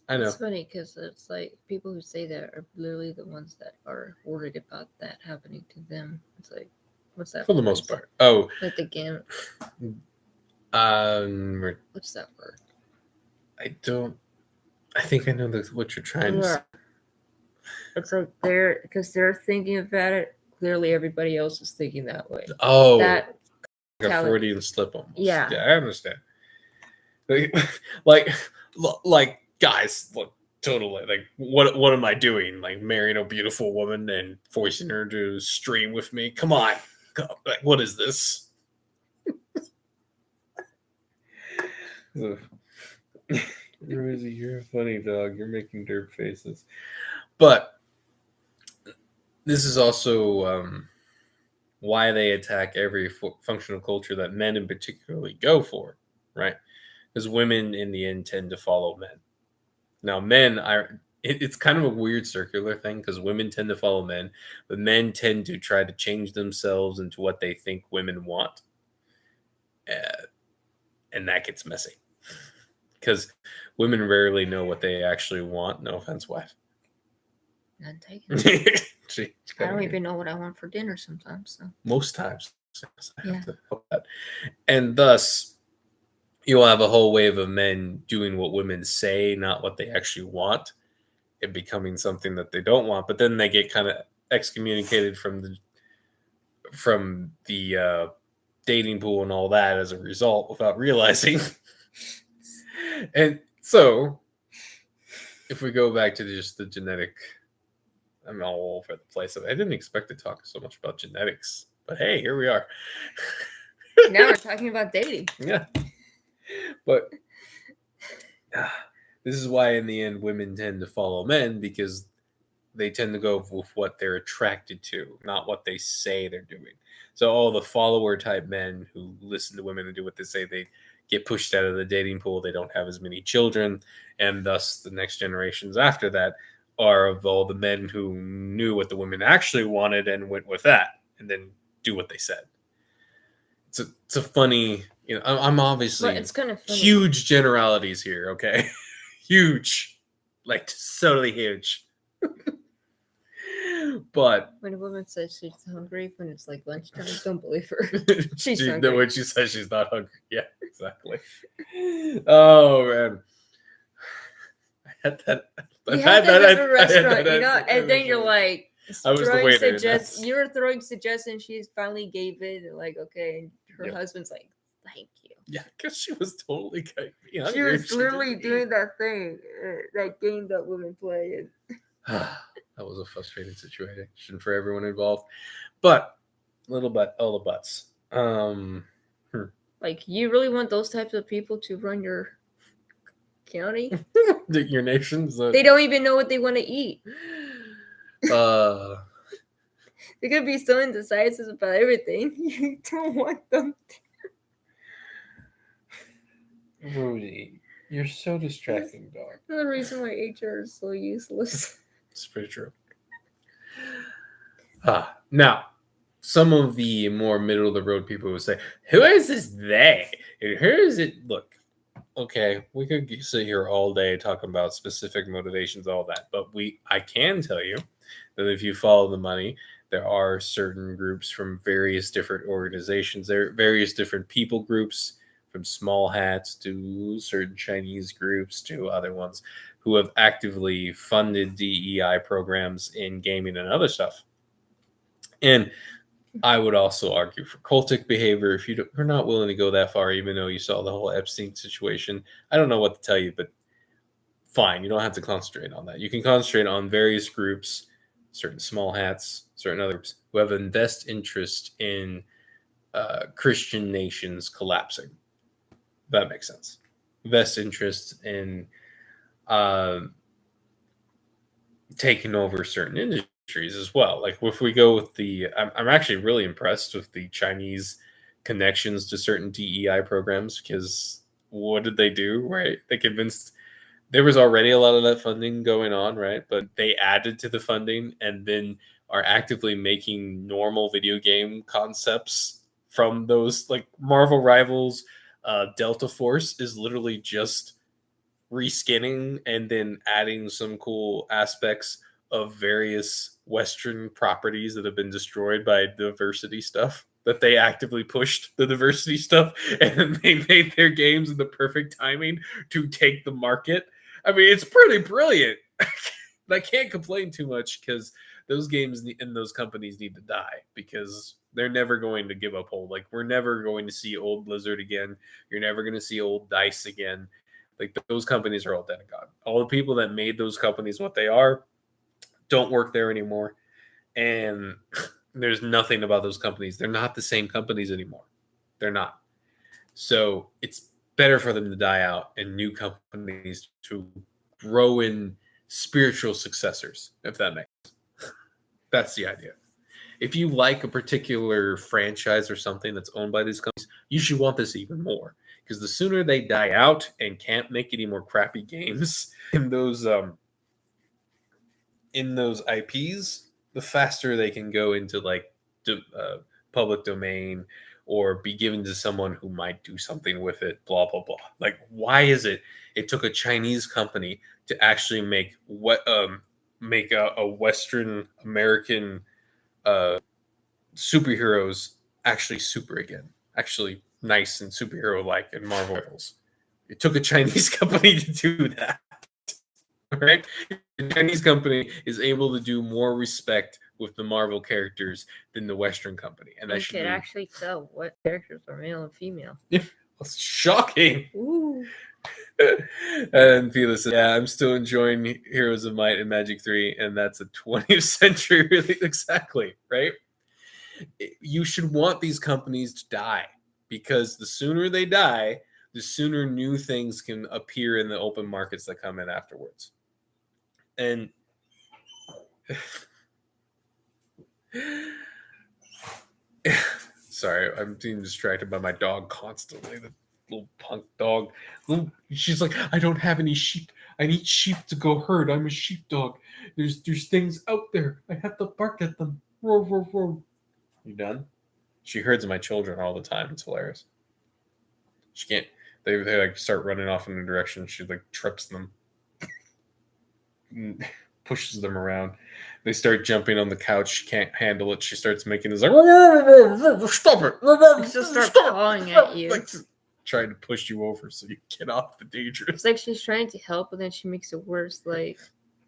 I know. It's funny because it's like people who say that are literally the ones that are worried about that happening to them. It's like, what's that? For the most part. Oh. Like the game. What's that word? I think I know what you're trying to say. It's like they're thinking about it. Clearly, everybody else is thinking that way. Oh, that like a Freudian slip almost. Yeah, I understand. Like guys, look, totally. Like, what am I doing? Like, marrying a beautiful woman and forcing her to stream with me? Come on, like, what is this? Rosie, you're a funny dog. You're making derp faces. But this is also why they attack every functional culture that men in particularly go for, right? Because women in the end tend to follow men. Now, men are, it's kind of a weird circular thing because women tend to follow men, but men tend to try to change themselves into what they think women want. And that gets messy because women rarely know what they actually want. No offense, wife. None taken. I don't even know what I want for dinner sometimes. So. Most times. I have Yeah. to help that. And thus, you'll have a whole wave of men doing what women say, not what they actually want, and becoming something that they don't want. But then they get kind of excommunicated from the dating pool and all that as a result without realizing. And so, if we go back to just the genetic, I'm all over the place. I didn't expect to talk so much about genetics, but hey, here we are. Now we're talking about dating. Yeah. But this is why, in the end, women tend to follow men because they tend to go with what they're attracted to, not what they say they're doing. So all the follower type men who listen to women and do what they say, they get pushed out of the dating pool. They don't have as many children. And thus the next generations after that are of all the men who knew what the women actually wanted and went with that and then do what they said. It's a funny, I'm obviously, but it's kind of funny. Huge generalities here, okay? Huge, like totally huge. But when a woman says she's hungry when it's like lunchtime, don't believe her. She's hungry. When she says she's not hungry. Yeah, exactly. Oh man. I had that. You had that at a restaurant, and then you're like, I was the waiter. You were throwing suggestions. She finally gave it, and like, okay. And her husband's like, thank you. Yeah, because she was totally good. She was literally doing that thing, that game that women play. That was a frustrating situation for everyone involved. But little but all the butts. Like, you really want those types of people to run your county? Your nations? They don't even know what they want to eat. They could be so indecisive about everything. You don't want them to. Rudy, you're so distracting, dog. Another reason why HR is so useless. It's pretty true. Now, some of the more middle of the road people would say, "Who is this they? And who is it?" Look, okay, we could sit here all day talking about specific motivations, all that, but I can tell you that if you follow the money, there are certain groups from various different organizations. There are various different people groups, from small hats to certain Chinese groups to other ones, who have actively funded DEI programs in gaming and other stuff. And I would also argue for cultic behavior. If you're not willing to go that far, even though you saw the whole Epstein situation, I don't know what to tell you, but fine, you don't have to concentrate on that. You can concentrate on various groups, certain small hats, certain other groups who have a vested interest in Christian nations collapsing. That makes sense. Vested interest in taking over certain industries as well. Like if we go with I'm actually really impressed with the Chinese connections to certain DEI programs, because what did they do? Right, they convinced there was already a lot of that funding going on, right? But they added to the funding and then are actively making normal video game concepts from those, like Marvel Rivals. Delta Force is literally just reskinning and then adding some cool aspects of various Western properties that have been destroyed by diversity stuff, that they actively pushed the diversity stuff and then they made their games in the perfect timing to take the market. I mean, it's pretty brilliant. I can't complain too much, because those games and those companies need to die, because they're never going to give up hold. Like, we're never going to see old Blizzard again. You're never going to see old DICE again. Like, those companies are all dead and gone. All the people that made those companies what they are don't work there anymore. And there's nothing about those companies. They're not the same companies anymore. They're not. So it's better for them to die out and new companies to grow in spiritual successors, if that makes sense. That's the idea. If you like a particular franchise or something that's owned by these companies, you should want this even more, because the sooner they die out and can't make any more crappy games in those IPs, the faster they can go into like public domain or be given to someone who might do something with it. Blah blah blah. Like, why is it took a Chinese company to actually make a Western American superheroes actually super again, actually nice and superhero like in Marvel Rivals? It took a Chinese company to do that, right? The Chinese company is able to do more respect with the Marvel characters than the Western company, and that You should could be actually tell what characters are male and female. It's shocking. Ooh. And Felix says, "Yeah, I'm still enjoying Heroes of Might and Magic 3, and that's a 20th century really." Exactly, right? You should want these companies to die, because the sooner they die, the sooner new things can appear in the open markets that come in afterwards. And sorry, I'm being distracted by my dog constantly. The little punk dog. She's like, "I don't have any sheep. I need sheep to go herd. I'm a sheepdog. There's things out there. I have to bark at them." Roar, roar, roar. You done? She herds my children all the time. It's hilarious. She can't. They like start running off in a direction. She like trips them, pushes them around. They start jumping on the couch. She can't handle it. She starts making this like, "Stop it!" She'll start pawing at you. Like, trying to push you over so you get off the dangerous. It's like she's trying to help, but then she makes it worse. Like,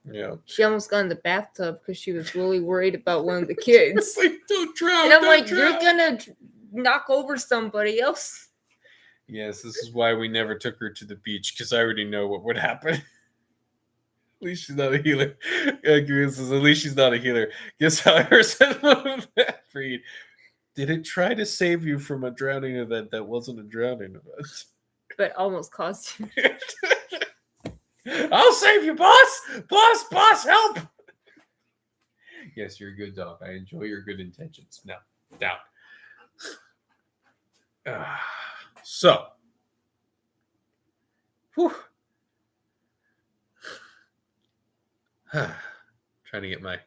yeah, she almost got in the bathtub because she was really worried about one of the kids. Like, don't drown. And I'm don't like, drown. You're gonna knock over somebody else. Yes, this is why we never took her to the beach, because I already know what would happen. At least she's not a healer. At least she's not a healer. Guess how I heard that breed. Did it try to save you from a drowning event that wasn't a drowning event? But almost caused you. I'll save you, boss! Boss, help! Yes, you're a good dog. I enjoy your good intentions. Now, down. So, whew. Trying to get my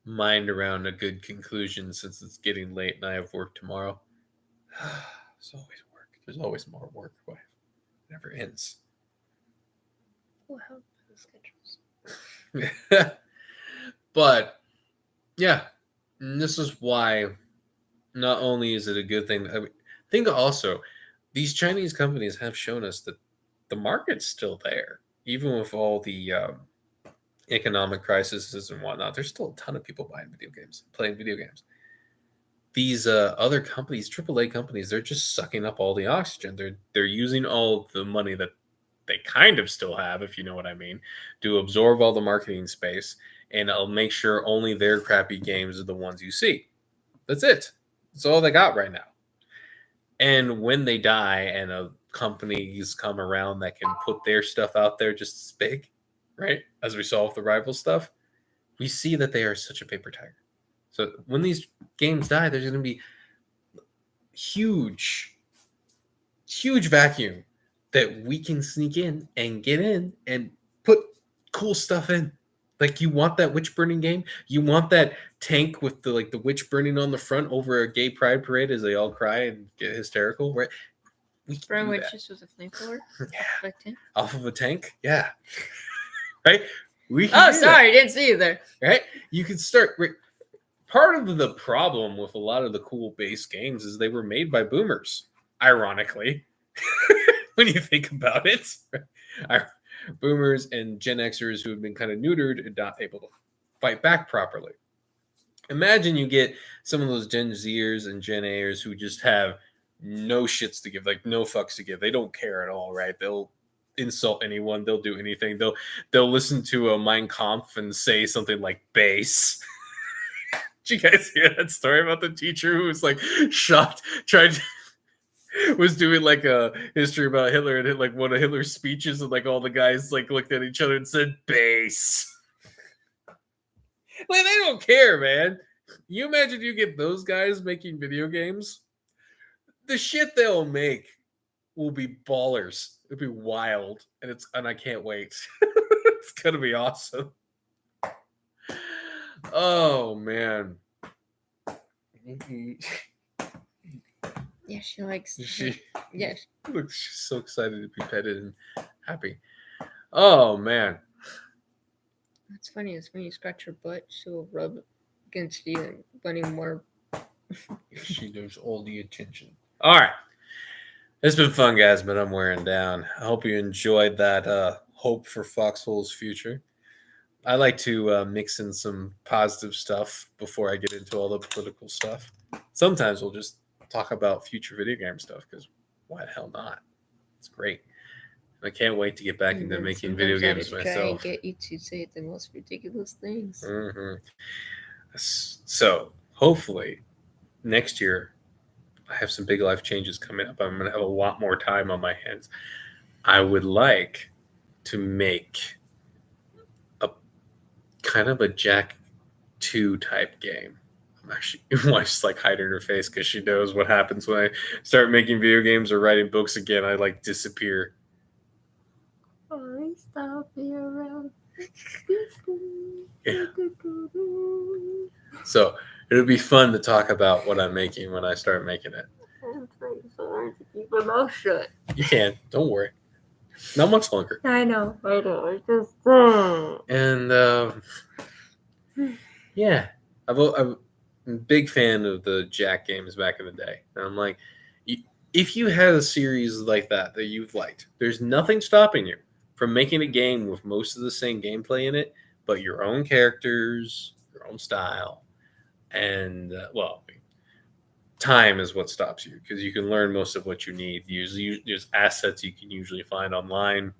mind around a good conclusion since it's getting late and I have work tomorrow. There's always work. There's always more work. It never ends. We'll help with the schedules. But yeah, and this is why not only is it a good thing, I think also these Chinese companies have shown us that the market's still there, even with all the economic crises and whatnot. There's still a ton of people buying video games, playing video games. These other companies, AAA companies, they're just sucking up all the oxygen. They're using all the money that they kind of still have, if you know what I mean, to absorb all the marketing space, and I'll make sure only their crappy games are the ones you see. That's it. That's all they got right now. And when they die and companies come around that can put their stuff out there just as big, right, as we saw with the rival stuff, we see that they are such a paper tiger. So when these games die, there's going to be huge vacuum that we can sneak in and get in and put cool stuff in. Like, you want that witch burning game? You want that tank with the witch burning on the front over a gay pride parade as they all cry and get hysterical, right? We can Burn do witches with a flamethrower? Yeah. Off of a tank? Yeah. Right? We can Oh, do sorry, I didn't see you there. right? You can start. Part of the problem with a lot of the cool base games is they were made by boomers, ironically, when you think about it. Boomers and Gen Xers who have been kind of neutered and not able to fight back properly. Imagine you get some of those Gen Zers and Gen A'ers who just have no shits to give, like no fucks to give. They don't care at all, right? They'll insult anyone. They'll do anything. They'll listen to a Mein Kampf and say something like base. Did you guys hear that story about the teacher who was like shocked, was doing like a history about Hitler and hit like one of Hitler's speeches, and like all the guys like looked at each other and said base. Like, they don't care, man. You imagine you get those guys making video games? The shit they'll make will be ballers. It'll be wild, and I can't wait. It's gonna be awesome. Oh man. Yeah, she likes. She Yes. looks, she's so excited to be petted and happy. Oh man. What's funny is when you scratch her butt, she'll rub against you and wanting more. She knows all the attention. All right. It's been fun, guys, but I'm wearing down. I hope you enjoyed that hope for Foxhole's future. I like to mix in some positive stuff before I get into all the political stuff. Sometimes we'll just talk about future video game stuff because why the hell not? It's great. I can't wait to get back into making video games Try myself. and get you to say the most ridiculous things. Mm-hmm. So hopefully next year I have some big life changes coming up. I'm going to have a lot more time on my hands. I would like to make a kind of a Jack 2 type game. I'm actually, my wife's like hiding her face because she knows what happens when I start making video games or writing books again. I like disappear. I stop here around. Yeah. So it'll be fun to talk about what I'm making when I start making it. I'm trying so hard to keep my mouth shut. You can. Don't worry. Not much longer. I know. I just. And yeah, I'm a big fan of the Jack games back in the day. And I'm like, if you had a series like that you've liked, there's nothing stopping you from making a game with most of the same gameplay in it, but your own characters, your own style, and time is what stops you because you can learn most of what you need. There's assets you can usually find online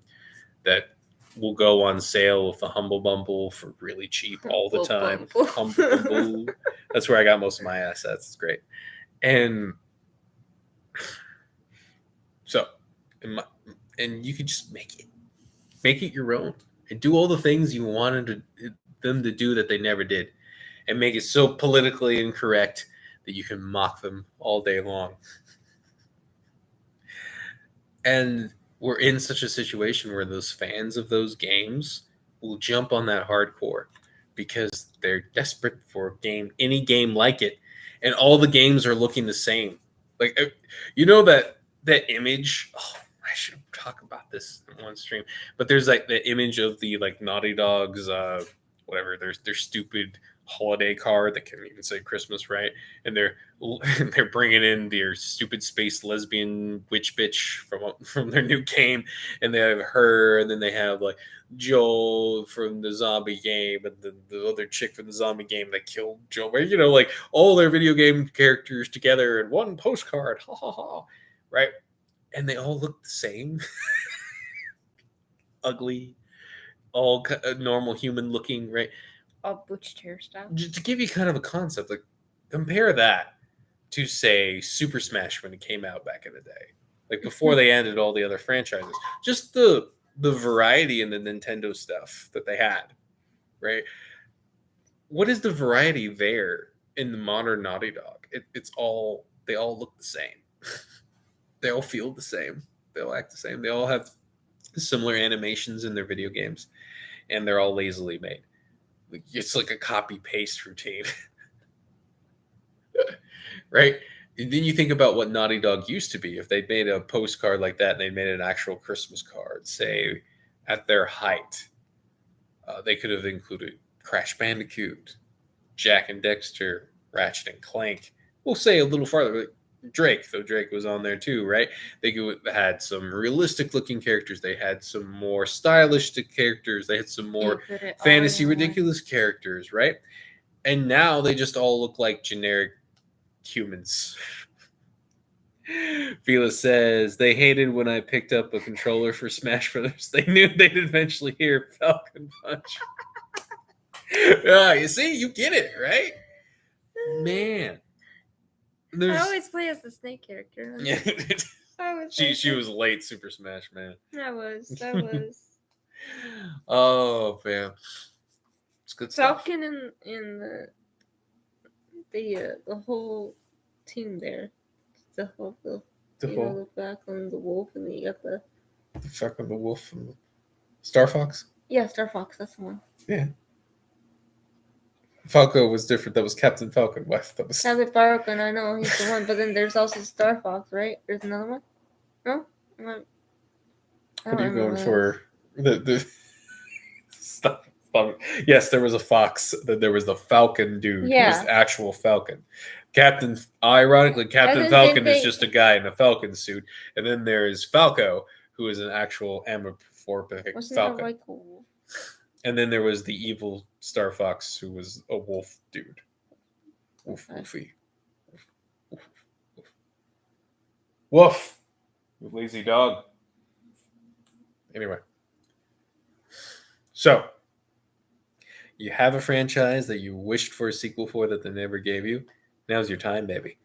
that will go on sale with the Humble Bumble for really cheap all the time. Humble Bumble. That's where I got most of my assets. It's great. And so, and you can just make it your own and do all the things you wanted them to do that they never did, and make it so politically incorrect that you can mock them all day long. And we're in such a situation where those fans of those games will jump on that hardcore because they're desperate for any game like it, and all the games are looking the same. Like, you know that image. Oh, I should talk about this in one stream, but there's like the image of the like Naughty Dog's whatever their stupid holiday card that can even say Christmas, right? And they're bringing in their stupid space lesbian witch bitch from their new game, and they have her, and then they have like Joel from the zombie game, and the other chick from the zombie game that killed Joel. You know, like all their video game characters together in one postcard, ha ha ha, right? And they all look the same, ugly, all normal human looking, right? All butched hairstyle. Just to give you kind of a concept, like compare that to say Super Smash when it came out back in the day, like before they ended all the other franchises. Just the variety in the Nintendo stuff that they had, right? What is the variety there in the modern Naughty Dog? It's all, they all look the same. They all feel the same. They all act the same. They all have similar animations in their video games, and they're all lazily made. It's like a copy paste routine, right? And then you think about what Naughty Dog used to be. If they made a postcard like that and they made an actual Christmas card, say at their height, they could have included Crash Bandicoot, Jack and Dexter, Ratchet and Clank. We'll say a little farther, Drake, though Drake was on there too, right? They had some realistic looking characters. They had some more stylish characters. They had some more fantasy ridiculous characters, right? And now they just all look like generic humans. Fila says they hated when I picked up a controller for Smash Brothers. They knew they'd eventually hear Falcon Punch. You see, you get it, right? Man. I always play as the snake character. Yeah. She was late Super Smash, man. I was. Oh man, it's good stuff. Falcon and the whole team there. The Falcon, the wolf, and then you got the Falcon, the wolf, and Star Fox. Yeah, Star Fox. That's the one. Yeah. Falco was different. That was Captain Falcon. That was Captain Falcon. I know he's the one, but then there's also Star Fox, right? There's another one. No. What are you going for? The stuff. Yes, there was a fox. There was the Falcon dude. Yeah. He was the actual Falcon. Ironically, Captain Falcon is just a guy in a Falcon suit, and then there is Falco, who is an actual amorphic Falcon. Like a wolf? And then there was the evil Star Fox, who was a wolf dude. Wolfy. Woof. Lazy dog. Anyway. So, you have a franchise that you wished for a sequel for that they never gave you. Now's your time, baby.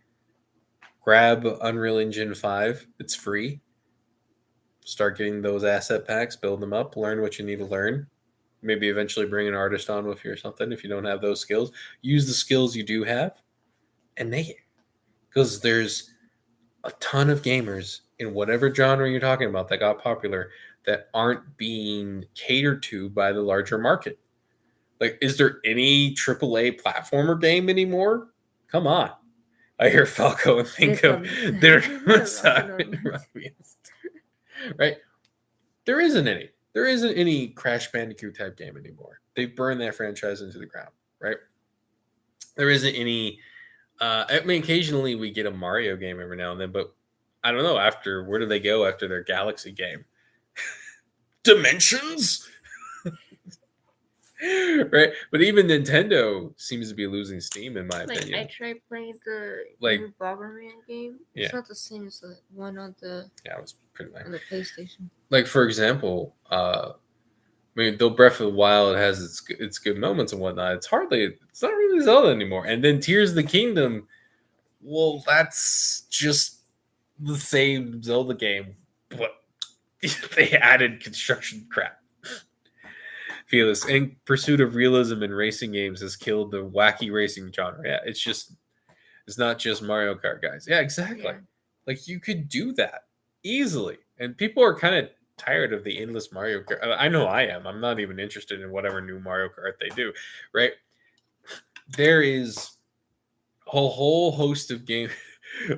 Grab Unreal Engine 5. It's free. Start getting those asset packs, build them up, learn what you need to learn. Maybe eventually bring an artist on with you or something if you don't have those skills. Use the skills you do have and make it. Because there's a ton of gamers in whatever genre you're talking about that got popular that aren't being catered to by the larger market. Like, is there any AAA platformer game anymore? Come on. I hear Falco and think of their right? There isn't any. There isn't any Crash Bandicoot type game anymore. They've burned that franchise into the ground, right? There isn't any. I mean, occasionally we get a Mario game every now and then, but I don't know. Where do they go after their Galaxy game? Dimensions, right? But even Nintendo seems to be losing steam, in my opinion. I tried playing the new Bomberman game. Yeah. It's not the same as the one on the it was pretty lame. On the PlayStation. Like, for example, I mean, though Breath of the Wild has its good moments and whatnot, it's not really Zelda anymore. And then Tears of the Kingdom, well, that's just the same Zelda game, but they added construction crap. Fearless in pursuit of realism in racing games has killed the wacky racing genre. Yeah, it's not just Mario Kart, guys. Yeah, exactly. Yeah. Like, you could do that easily, and people are kind of tired of the endless Mario Kart. I know I am. I'm not even interested in whatever new Mario Kart they do, right? There is a whole host of games.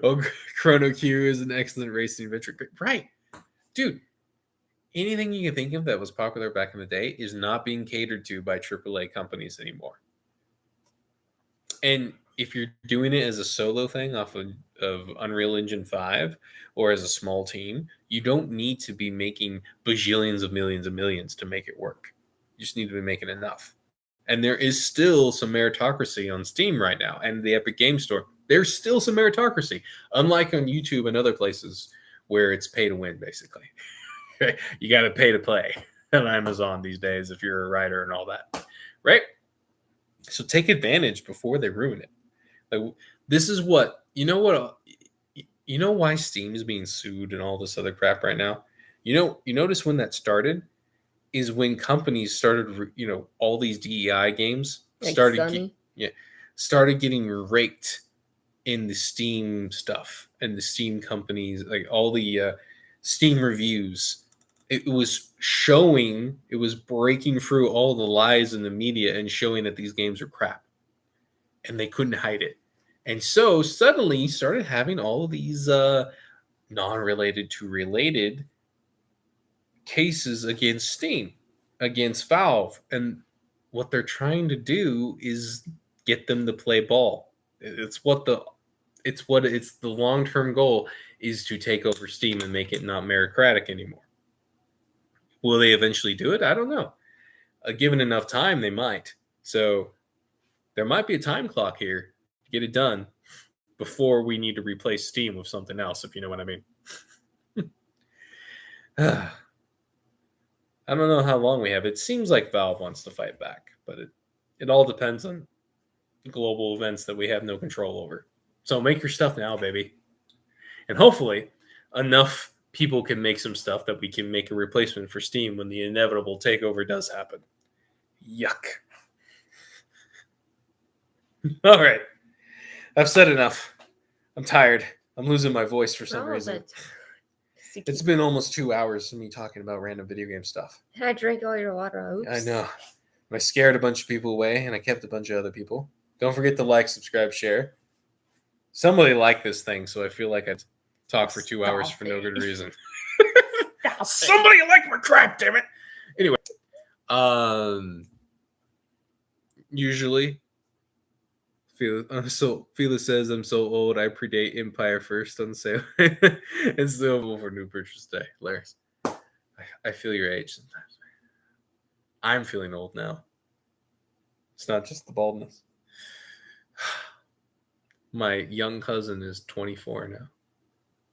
Oh, Chrono Q is an excellent racing adventure. Right. Dude, anything you can think of that was popular back in the day is not being catered to by AAA companies anymore. And if you're doing it as a solo thing off of Unreal Engine 5 or as a small team, you don't need to be making bajillions of millions to make it work. You just need to be making enough. And there is still some meritocracy on Steam right now and the Epic Game Store. There's still some meritocracy, unlike on YouTube and other places where it's pay to win, basically. You got to pay to play on Amazon these days if you're a writer and all that, right? So take advantage before they ruin it. Like, this is what you know why Steam is being sued and all this other crap right now. You notice when that started is when companies started, all these DEI games Like started getting raked in the Steam stuff and the Steam companies, like all the Steam reviews. It was breaking through all the lies in the media and showing that these games are crap. And they couldn't hide it. And so suddenly you started having all of these non-related to related cases against Steam, against Valve. And what they're trying to do is get them to play ball. It's the long-term goal is to take over Steam and make it not meritocratic anymore. Will they eventually do it? I don't know. Given enough time, they might. So there might be a time clock here to get it done before we need to replace Steam with something else, if you know what I mean. I don't know how long we have. It seems like Valve wants to fight back, but it all depends on global events that we have no control over. So make your stuff now, baby. And hopefully enough people can make some stuff that we can make a replacement for Steam when the inevitable takeover does happen. Yuck. All right. I've said enough. I'm tired. I'm losing my voice for some reason. It's been almost 2 hours of me talking about random video game stuff. I drank all your water. Oops. I know. I scared a bunch of people away, and I kept a bunch of other people. Don't forget to like, subscribe, share. Somebody liked this thing, so I feel like I talk for 2 hours for no good reason. Somebody liked my crap, damn it. Anyway, usually, Felix says I'm so old I predate Empire First on sale and still for new purchase day. Hilarious. I feel your age sometimes. I'm feeling old now. It's not just the baldness. My young cousin is 24 now.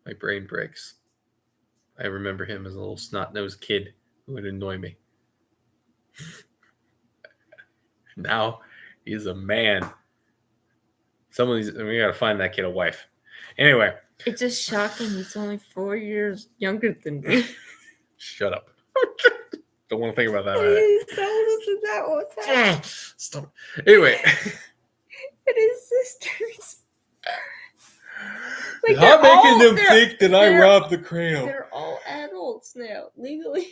My brain breaks. I remember him as a little snot-nosed kid who would annoy me. Now he's a man. We gotta find that kid a wife. Anyway. It's just shocking. He's only 4 years younger than me. Shut up. Don't want to think about that. He's older than that one. Stop. Anyway. And his sisters. Like I'm making them think that I robbed the cradle. They're all adults now, legally.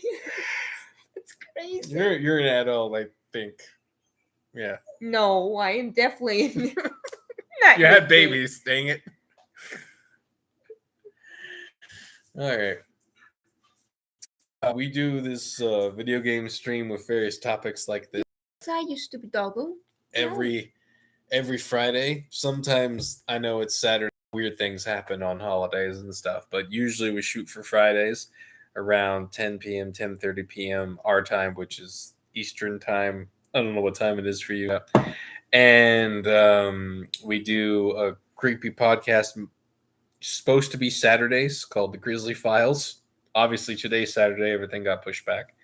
It's crazy. You're an adult, I think. Yeah. No, I am definitely. You had babies, dang it. All right. We do this video game stream with various topics like this. I used to be doggo. Every Friday. Sometimes I know it's Saturday. Weird things happen on holidays and stuff, but usually we shoot for Fridays around 10 p.m., 10:30 p.m. our time, which is Eastern time. I don't know what time it is for you. And we do a creepy podcast supposed to be Saturdays called the Grizzly Files. Obviously, today's Saturday. Everything got pushed back.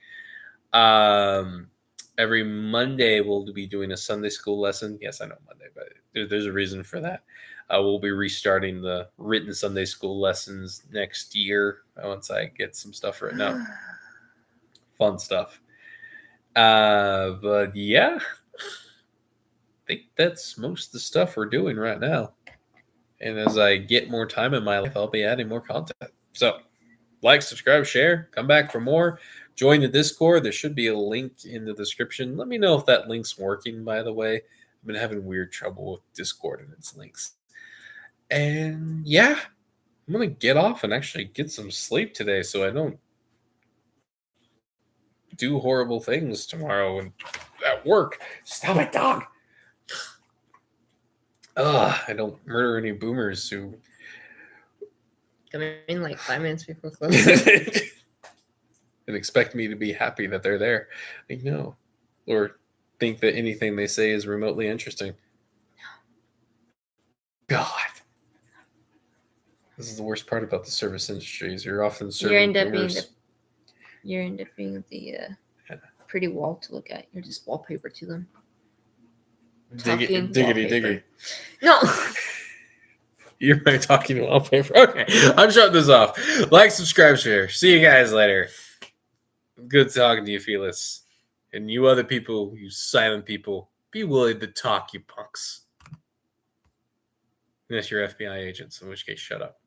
Every Monday, we'll be doing a Sunday school lesson. Yes, I know Monday, but there's a reason for that. We'll be restarting the written Sunday school lessons next year once I get some stuff written out. Fun stuff. But yeah, I think that's most of the stuff we're doing right now. And as I get more time in my life, I'll be adding more content. So like, subscribe, share. Come back for more. Join the Discord. There should be a link in the description. Let me know if that link's working, by the way. I've been having weird trouble with Discord and its links. And yeah, I'm going to get off and actually get some sleep today so I don't do horrible things tomorrow and at work. Stop it, dog. I don't murder any boomers who Come in like 5 minutes before closing. and expect me to be happy that they're there. Like, no. Or think that anything they say is remotely interesting. God. This is the worst part about the service industry is you're often serving boomers. You end up being the pretty wall to look at. You're just wallpaper to them. Diggity. No. You're my talking wallpaper. Okay, I'm shutting this off. Like, subscribe, share. See you guys later. Good talking to you, Felix. And you other people, you silent people, be willing to talk, you punks. Unless you're FBI agents, in which case, shut up.